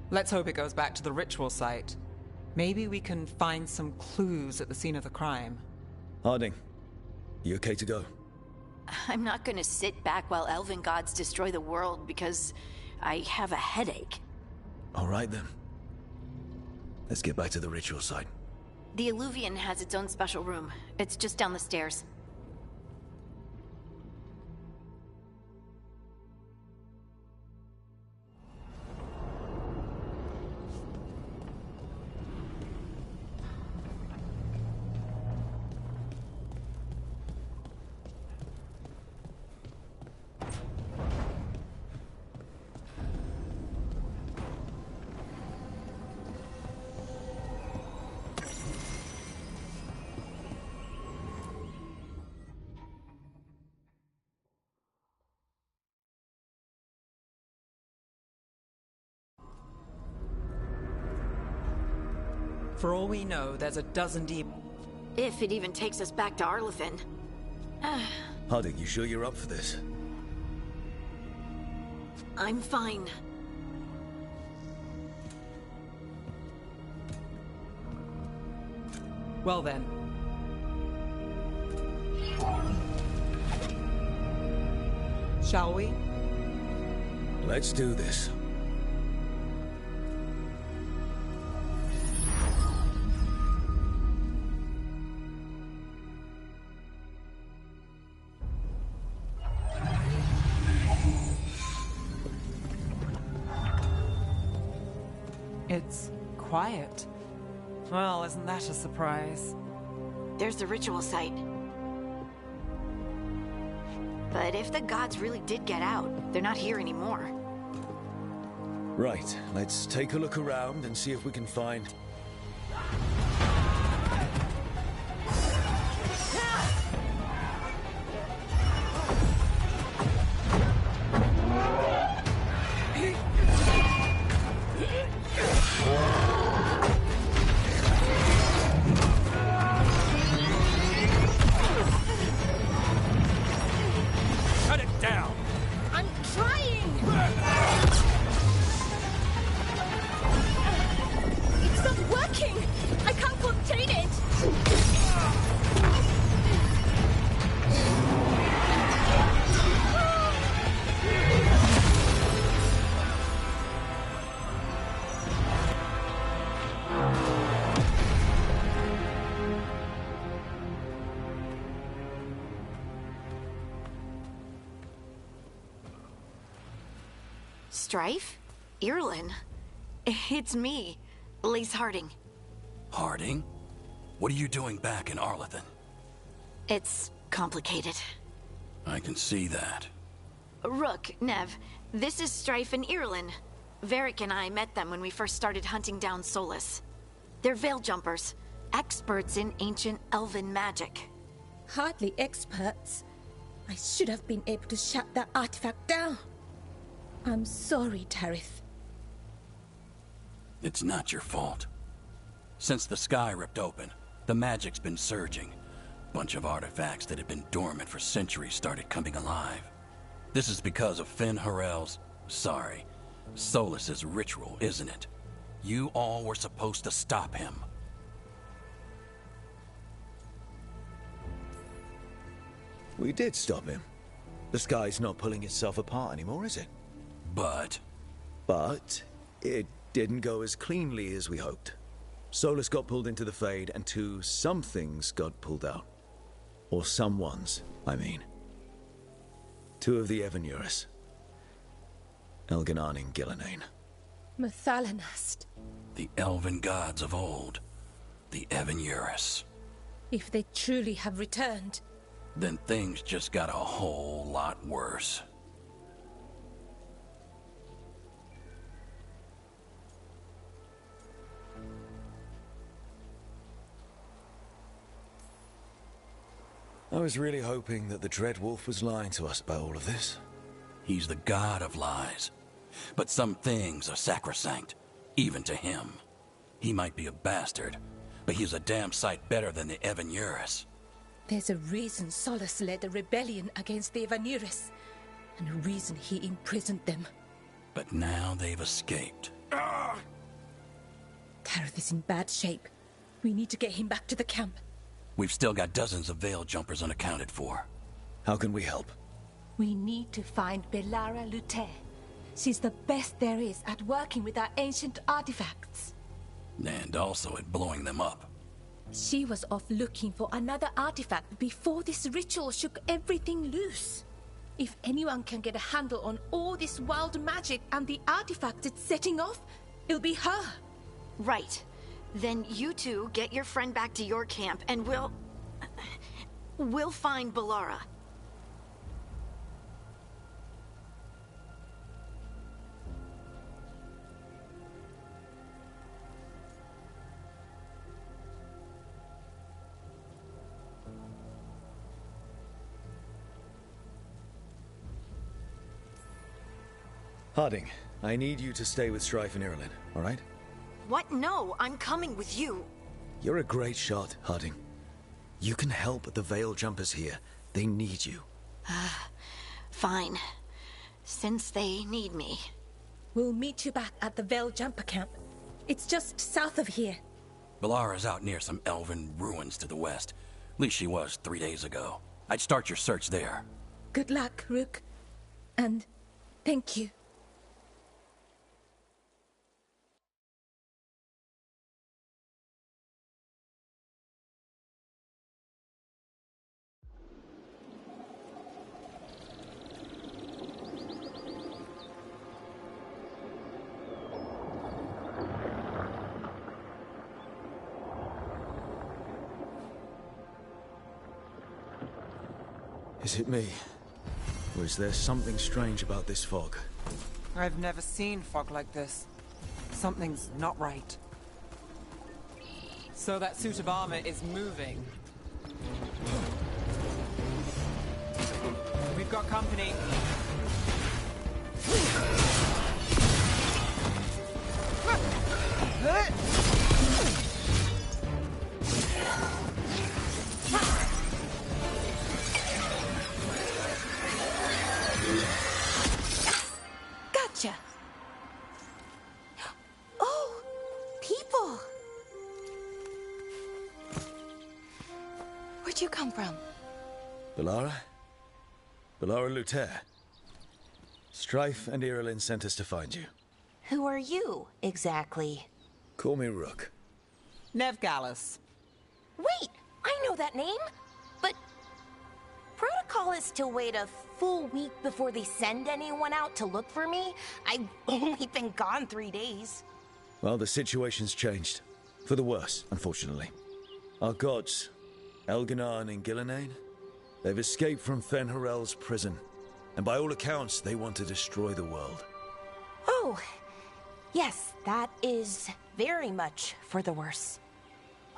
Let's hope it goes back to the ritual site. Maybe we can find some clues at the scene of the crime. Harding, you okay to go? I'm not gonna sit back while elven gods destroy the world because I have a headache. All right then. Let's get back to the ritual site. The Illuvian has its own special room. It's just down the stairs. For all we know, there's a dozen deep... If it even takes us back to Arlithin. Harding, you sure you're up for this? I'm fine. Well then. Shall we? Let's do this. It's quiet. Well, isn't that a surprise? There's the ritual site. But if the gods really did get out, they're not here anymore. Right, let's take a look around and see if we can find... Cut it down! I'm trying! It's not working! I can't contain it! Strife? Irlin? It's me, Lise Harding. Harding? What are you doing back in Arlethan? It's complicated. I can see that. Rook, Nev, this is Strife and Irlin. Varric and I met them when we first started hunting down Solus. They're veil jumpers, experts in ancient elven magic. Hardly experts. I should have been able to shut that artifact down. I'm sorry, Tarith. It's not your fault. Since the sky ripped open, the magic's been surging. Bunch of artifacts that had been dormant for centuries started coming alive. This is because of Finn Harel's... sorry, Solus's ritual, isn't it? You all were supposed to stop him. We did stop him. The sky's not pulling itself apart anymore, is it? But it didn't go as cleanly as we hoped. Solus got pulled into the Fade, and some things got pulled out. Or someone's, I mean. Two of the Evanurus. Elganan and Gillenane. Mathalanast. the elven gods of old, the Evanurus. If they truly have returned, Then things just got a whole lot worse. I was really hoping that the Dreadwolf was lying to us about all of this. He's the god of lies. But some things are sacrosanct, even to him. He might be a bastard, but he's a damn sight better than the Evanurus. there's a reason Solus led a rebellion against the Evanurus, and a reason he imprisoned them. But now they've escaped. Tareth is in bad shape. We need to get him back to the camp. We've still got dozens of veil jumpers unaccounted for. How can we help? We need to find Belara Lute. She's the best there is at working with our ancient artifacts. And also at blowing them up. She was off looking for another artifact before this ritual shook everything loose. If anyone can get a handle on all this wild magic and the artifacts it's setting off, it'll be her. Right. Then you two get your friend back to your camp and we'll find Belara. Harding, I need you to stay with Strife and Irilyn, all right? What? No, I'm coming with you. You're a great shot, Harding. You can help the Veil Jumpers here. They need you. Fine. Since they need me. We'll meet you back at the Veil Jumper camp. It's just south of here. Belara's out near some elven ruins to the west. At least she was 3 days ago. I'd start your search there. Good luck, Rook. And thank you. Is it me? Or is there something strange about this fog? I've never seen fog like this. Something's not right. So that suit of armor is moving. We've got company. Gotcha. Oh, people. Where'd you come from? Bellara? Bellara Luther. Strife and Irilyn sent us to find you. Who are you, exactly? Call me Rook. Nev Gallus. Wait, I know that name. But protocol is to wait a full week before they send anyone out to look for me. I've only been gone 3 days. Well, the situation's changed. For the worse, unfortunately. Our gods, Elganar and Gillenane, they've escaped from Fen'Harel's prison. And by all accounts, they want to destroy the world. Oh, yes, that is very much for the worse.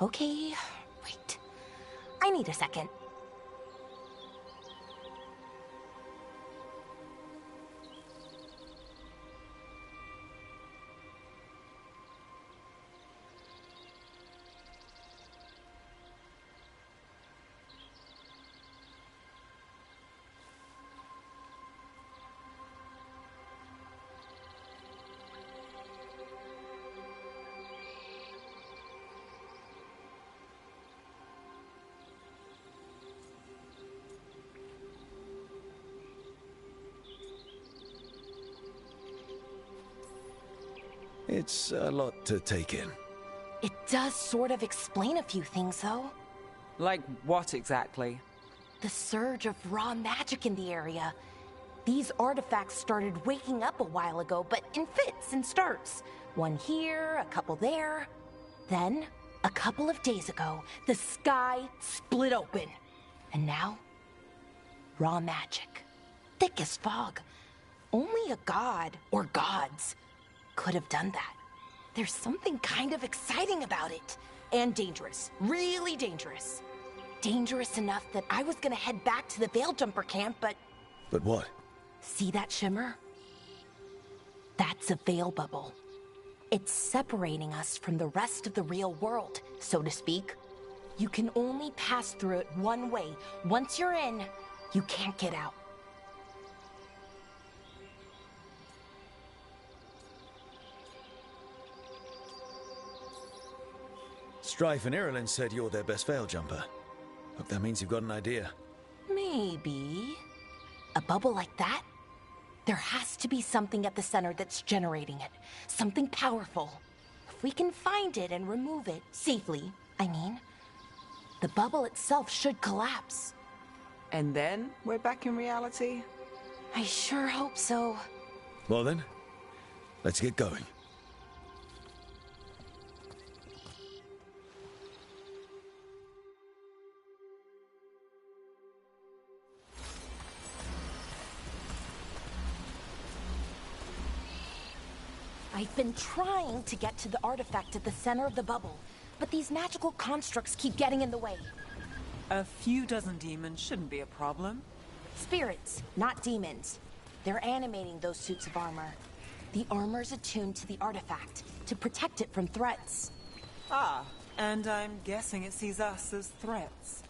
Okay, wait. I need a second. It's a lot to take in. It does sort of explain a few things, though. Like what exactly? The surge of raw magic in the area. These artifacts started waking up a while ago, but in fits and starts. One here, a couple there. Then, a couple of days ago, the sky split open. And now, raw magic. Thick as fog. Only a god, or gods, could have done that. There's something kind of exciting about it. And dangerous. Really dangerous. Dangerous enough that I was gonna head back to the Veil Jumper camp, but... But what? See that shimmer? That's a veil bubble. It's separating us from the rest of the real world, so to speak. You can only pass through it one way. Once you're in, you can't get out. Strife and Irilyn said you're their best Veil Jumper. Hope that means you've got an idea. Maybe. A bubble like that? There has to be something at the center that's generating it. Something powerful. If we can find it and remove it, safely, I mean, the bubble itself should collapse. And then we're back in reality? I sure hope so. Well then, let's get going. I've been trying to get to the artifact at the center of the bubble, but these magical constructs keep getting in the way. A few dozen demons shouldn't be a problem. Spirits, not demons. They're animating those suits of armor. The armor's attuned to the artifact, to protect it from threats. Ah, and I'm guessing it sees us as threats.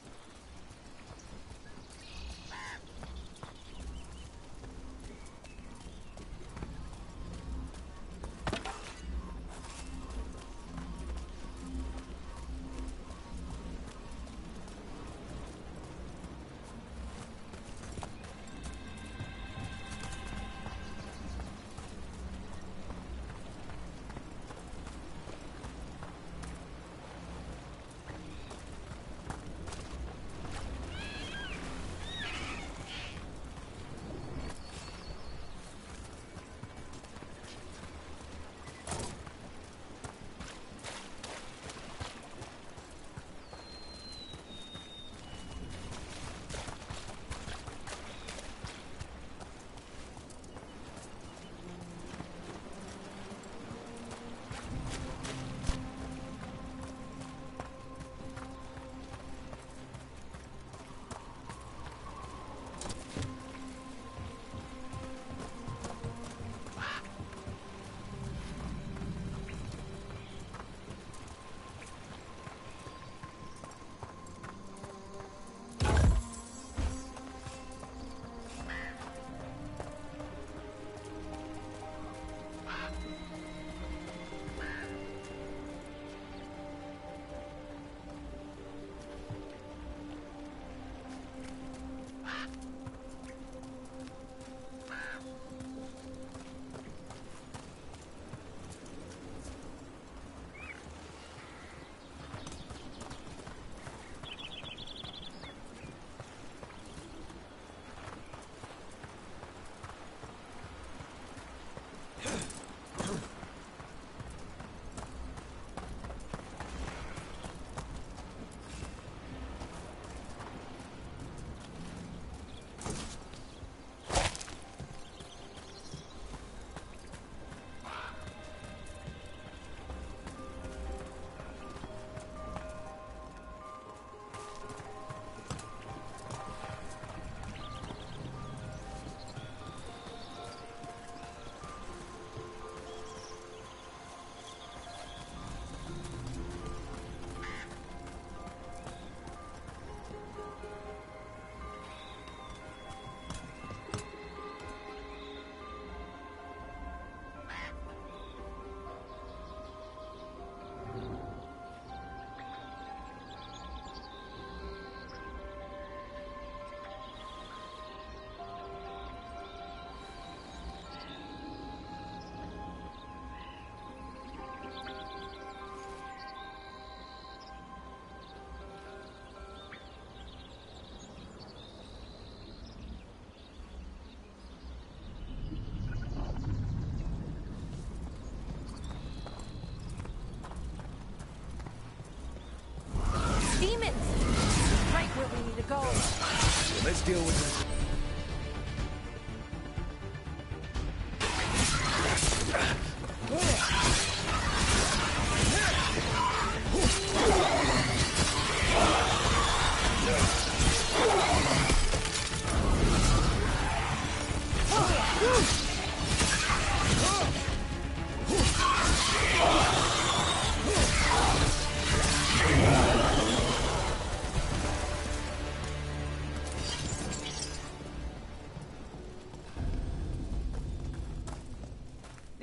Let's deal with this.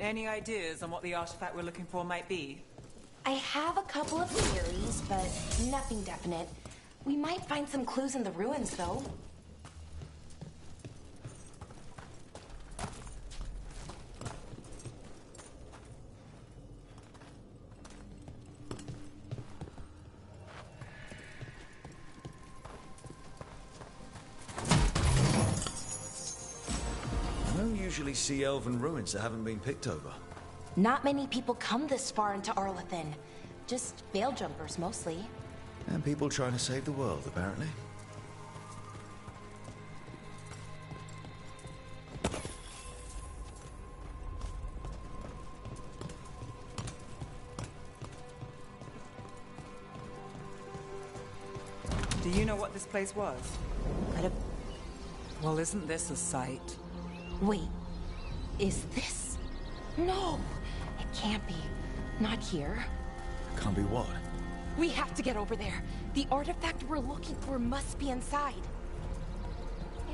Any ideas on what the artifact we're looking for might be? I have a couple of theories, but nothing definite. We might find some clues in the ruins, though. I don't usually see elven ruins that haven't been picked over. Not many people come this far into Arlathan. Just veil jumpers, mostly. And people trying to save the world, apparently. Do you know what this place was? Well, isn't this a sight? Wait, is this? No, it can't be. Not here. Can't be what? We have to get over there. The artifact we're looking for must be inside.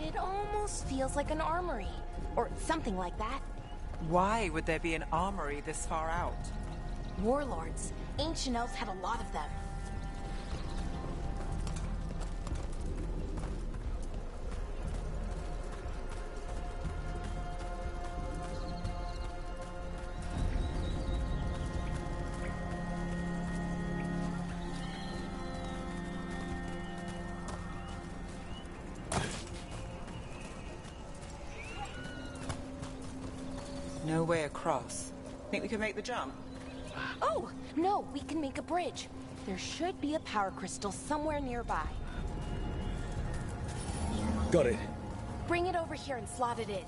It almost feels like an armory, or something like that. Why would there be an armory this far out? Warlords. Ancient elves had a lot of them. No way across. Think we can make the jump? Oh, no, we can make a bridge. There should be a power crystal somewhere nearby. Got it. Bring it over here and slot it in.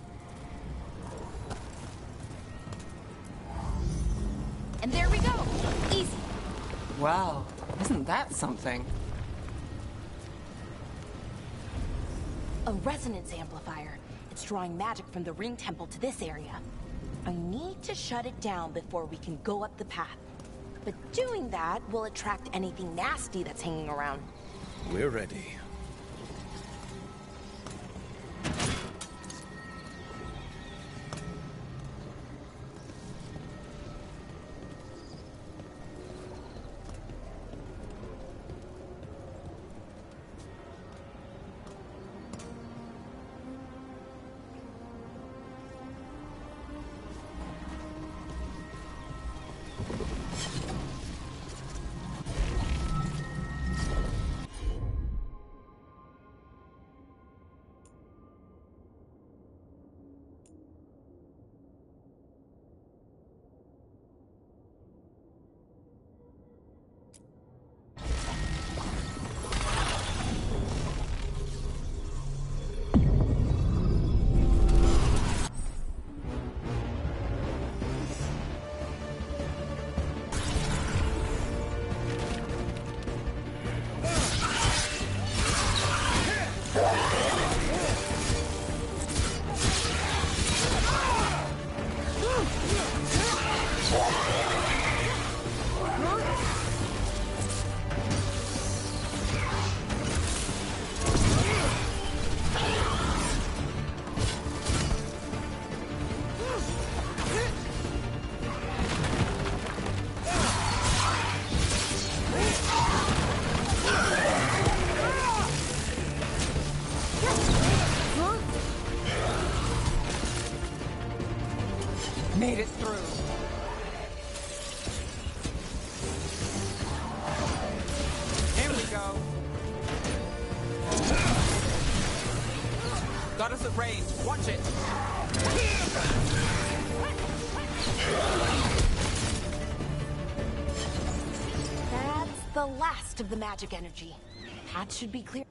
And there we go! Easy! Wow, isn't that something? A resonance amplifier. It's drawing magic from the ring temple to this area. I need to shut it down before we can go up the path. But doing that will attract anything nasty that's hanging around. We're ready. Made it through. Here we go. Got us at range. Watch it. That's the last of the magic energy. Path should be clear.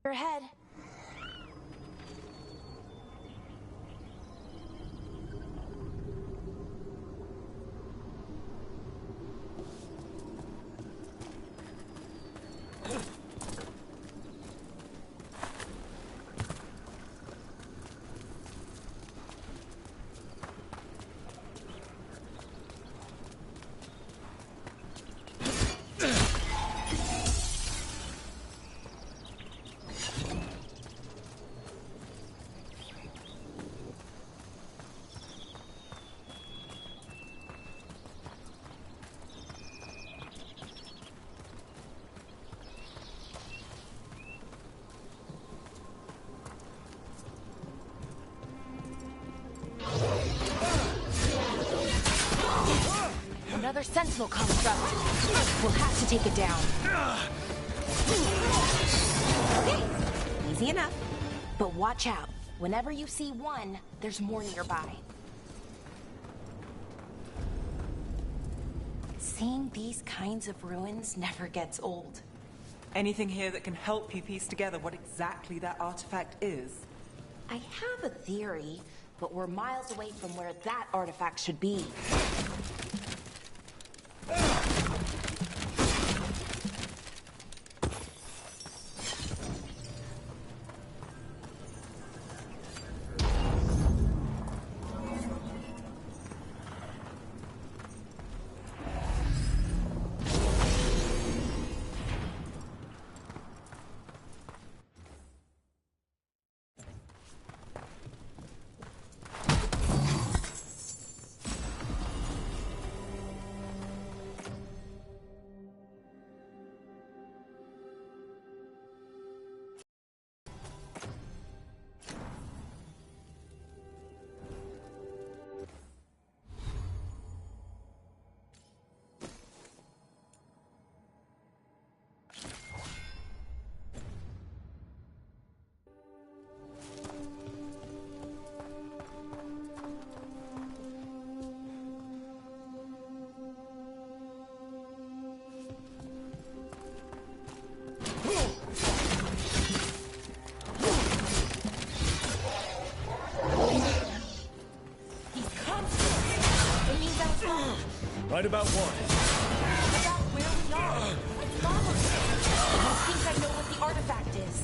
You're ahead. Another sentinel construct. We'll have to take it down. Okay, easy enough. But watch out. Whenever you see one, there's more nearby. Seeing these kinds of ruins never gets old. Anything here that can help you piece together what exactly that artifact is? I have a theory, but we're miles away from where that artifact should be. Right about one. About where we are. It's following. I think I know what the artifact is.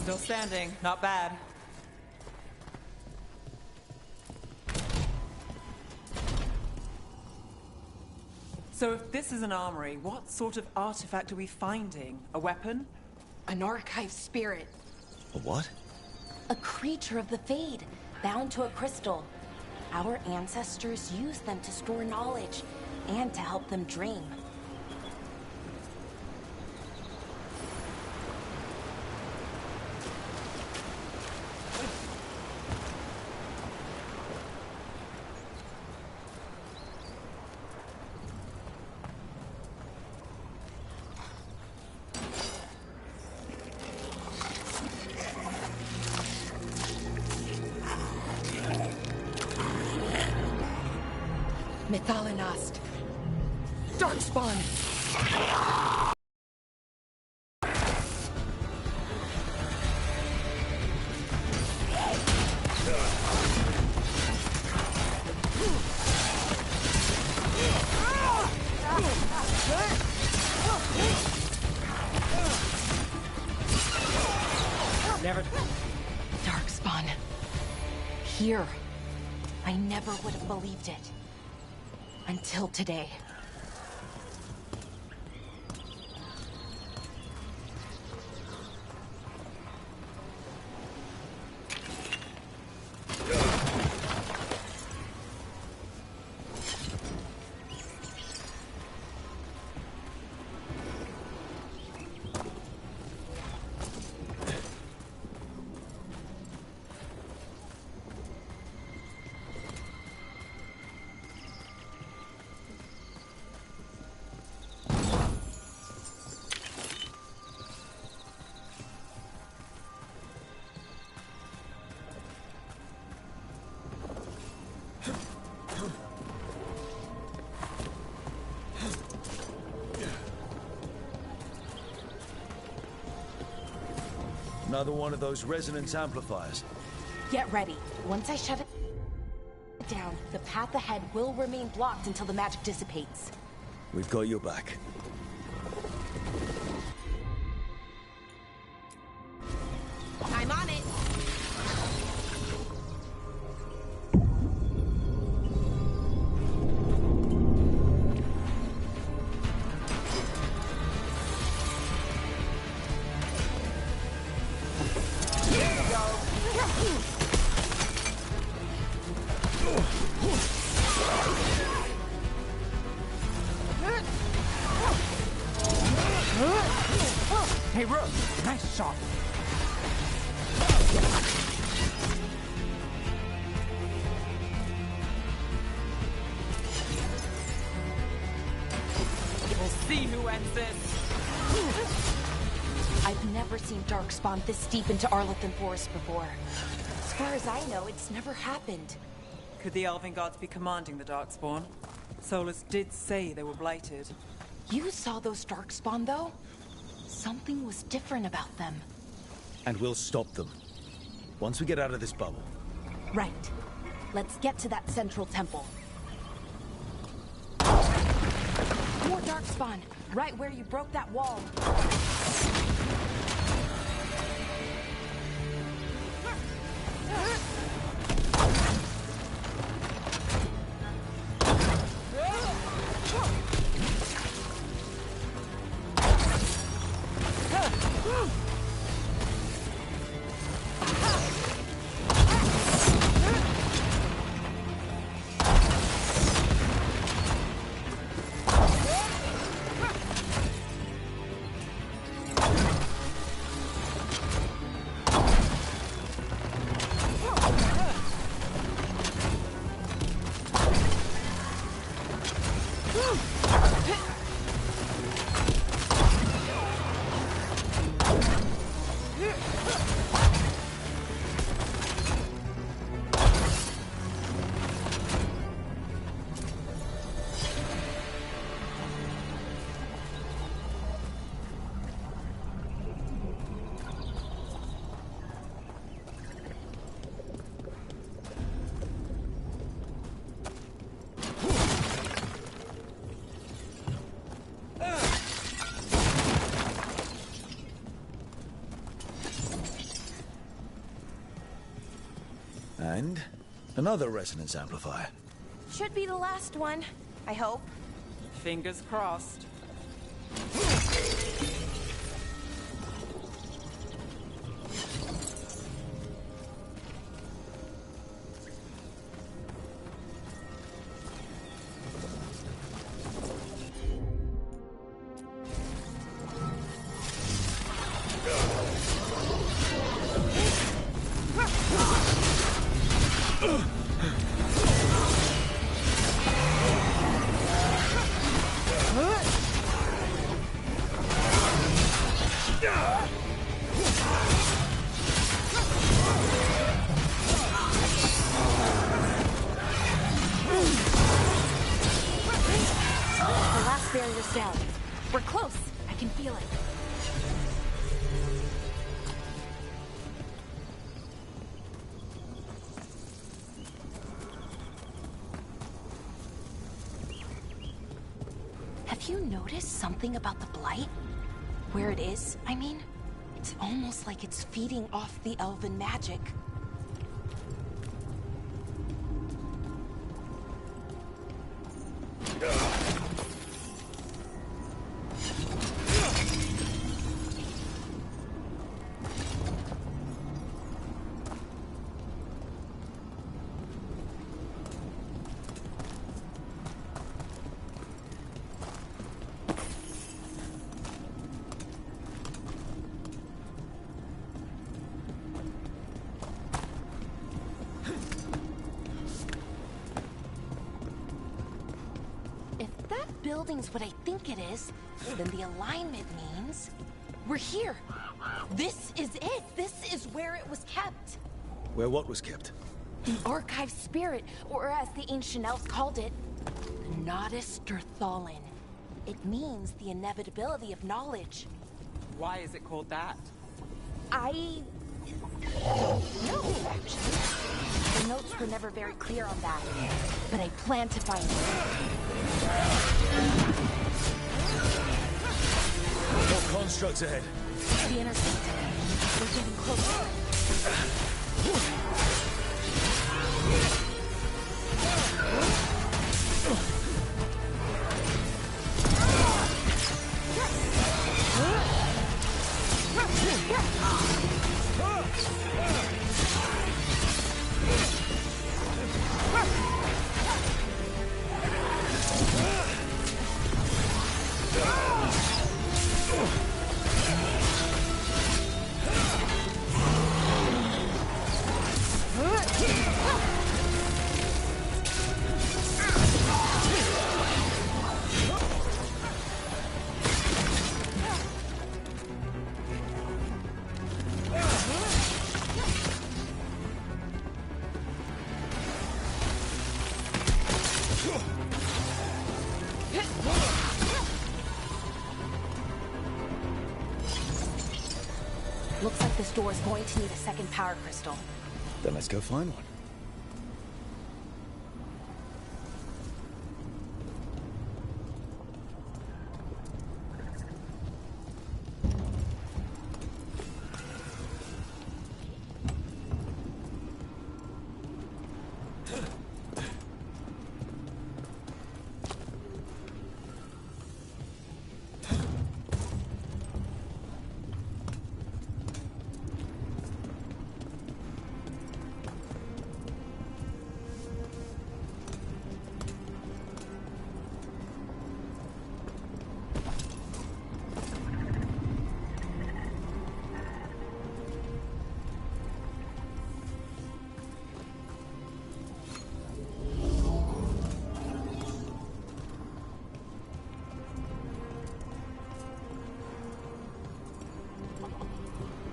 Still standing. Not bad. So if this is an armory, what sort of artifact are we finding? A weapon? An archive spirit. A what? A creature of the Fade, bound to a crystal. Our ancestors used them to store knowledge and to help them dream. Methalinast. Darkspawn. Never. Darkspawn. Here. I never would have believed it. Until today. Another one of those resonance amplifiers. Get ready. Once I shut it down, the path ahead will remain blocked until the magic dissipates. We've got your back. I'm on it. Hey, Rook, nice shot. We'll see who ends this. I've never seen Darkspawn this deep into Arlethan Forest before. As far as I know, it's never happened. Could the Elven Gods be commanding the Darkspawn? Solus did say they were blighted. You saw those Darkspawn, though? Something was different about them. And we'll stop them. Once we get out of this bubble. Right. Let's get to that central temple. More Darkspawn, right where you broke that wall. And another resonance amplifier. Should be the last one, I hope. Fingers crossed. Barrier's down. We're close. I can feel it. Have you noticed something about the Blight? Where it is, I mean? It's almost like it's feeding off the elven magic. Building's what I think it is, then the alignment means we're here. This is it. This is where it was kept. Where what was kept? The archive spirit, or as the ancient elves called it, the Nodus Derthalin. It means the inevitability of knowledge. Why is it called that? I don't know, actually. The notes were never very clear on that, but I plan to find it. More constructs ahead. The intercept. We're getting closer. Looks like this door is going to need a second power crystal. Then let's go find one.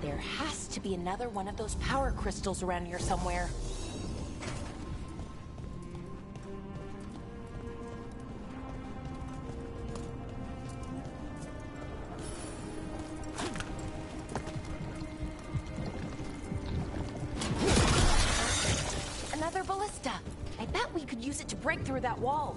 There has to be another one of those power crystals around here somewhere. Another ballista. I bet we could use it to break through that wall.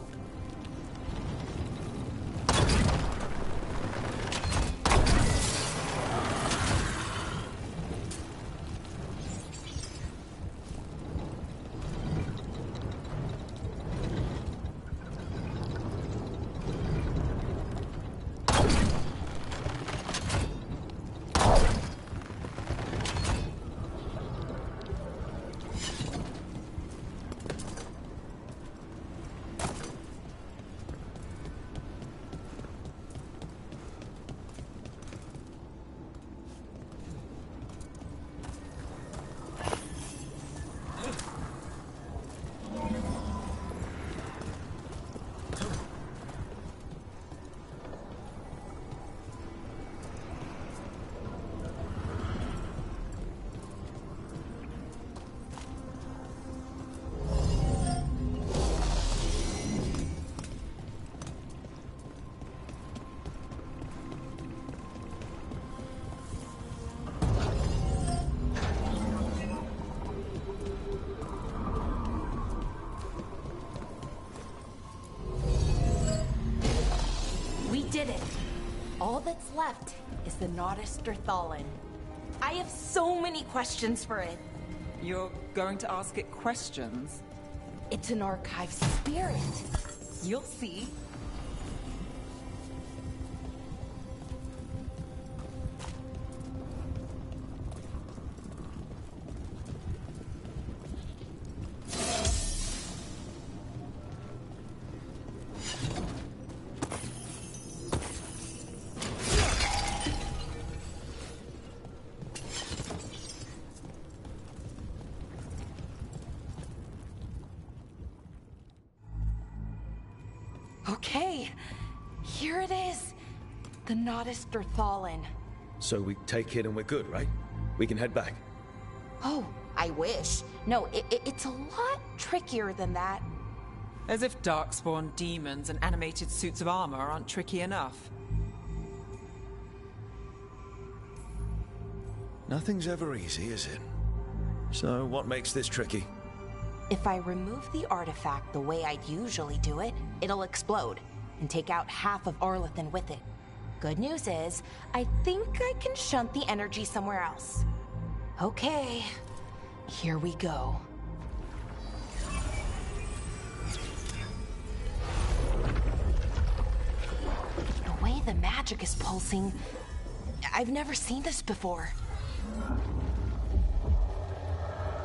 Did it. All that's left is the Nodus Derthalin. I have so many questions for it. You're going to ask it questions? It's an archive spirit. You'll see. Okay, here it is. The Nodus Derthalin. So we take it and we're good, right? We can head back. Oh, I wish. No, it's a lot trickier than that. As if darkspawn demons and animated suits of armor aren't tricky enough. Nothing's ever easy, is it? So, what makes this tricky? If I remove the artifact the way I'd usually do it, it'll explode and take out half of Arlethan with it. Good news is, I think I can shunt the energy somewhere else. Okay, here we go. The way the magic is pulsing, I've never seen this before.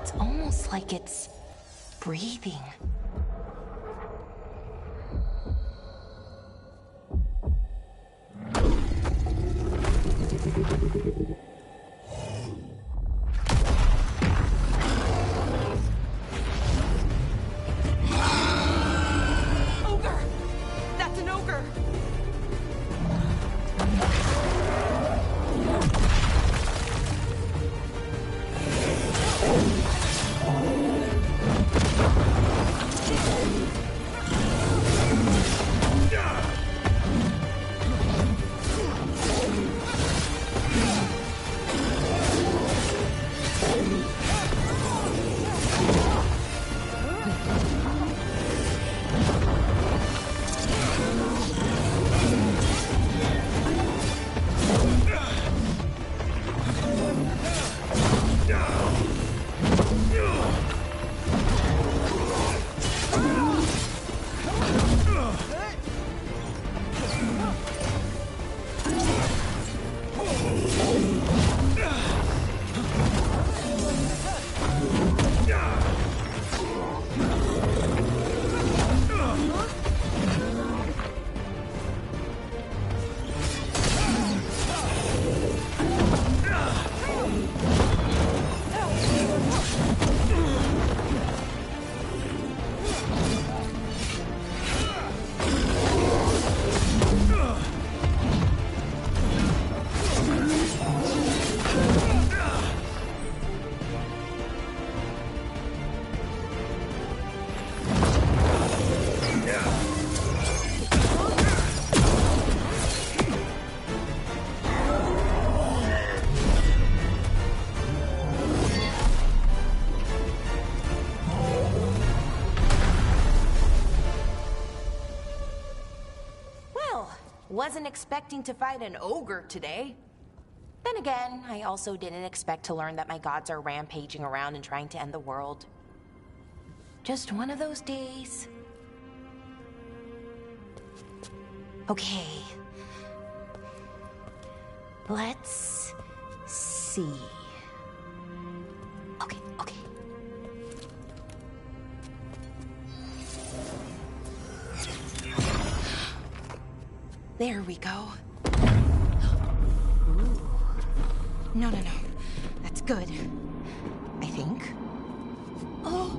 It's almost like it's breathing. Ogre! That's an ogre! Wasn't expecting to fight an ogre today. Then again, I also didn't expect to learn that my gods are rampaging around and trying to end the world. Just one of those days. Okay. Let's see. Okay. There we go. Ooh. No. That's good. I think. Oh.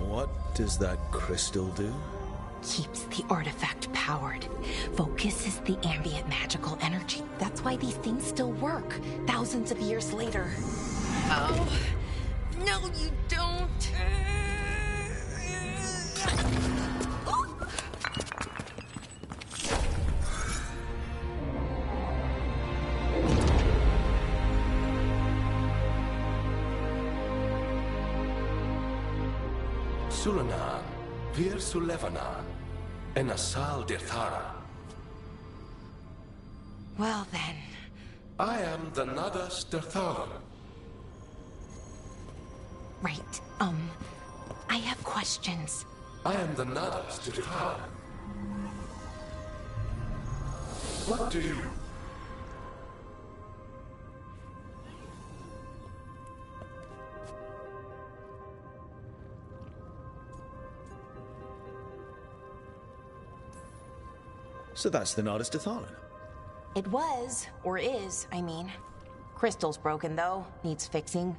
What does that crystal do? Keeps the artifact powered. Focuses the ambient magical energy. That's why these things still work, thousands of years later. Oh. No, you don't. Sulanan, Vir Sulevanan, and Asal Dirthara. Well then. I am the Nadas Dirtharan. Right, I have questions. I am the Nadas Dirtharan. What do you... So that's the Nadas Dirtharan. It was, or is, I mean. Crystal's broken, though. Needs fixing.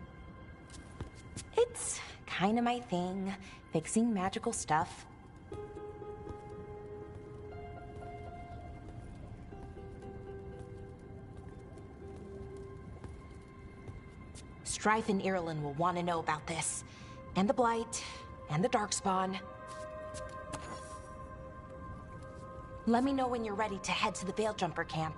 It's kinda my thing, fixing magical stuff. Strife and Irulan will want to know about this. And the Blight, and the Darkspawn. Let me know when you're ready to head to the Veil Jumper camp.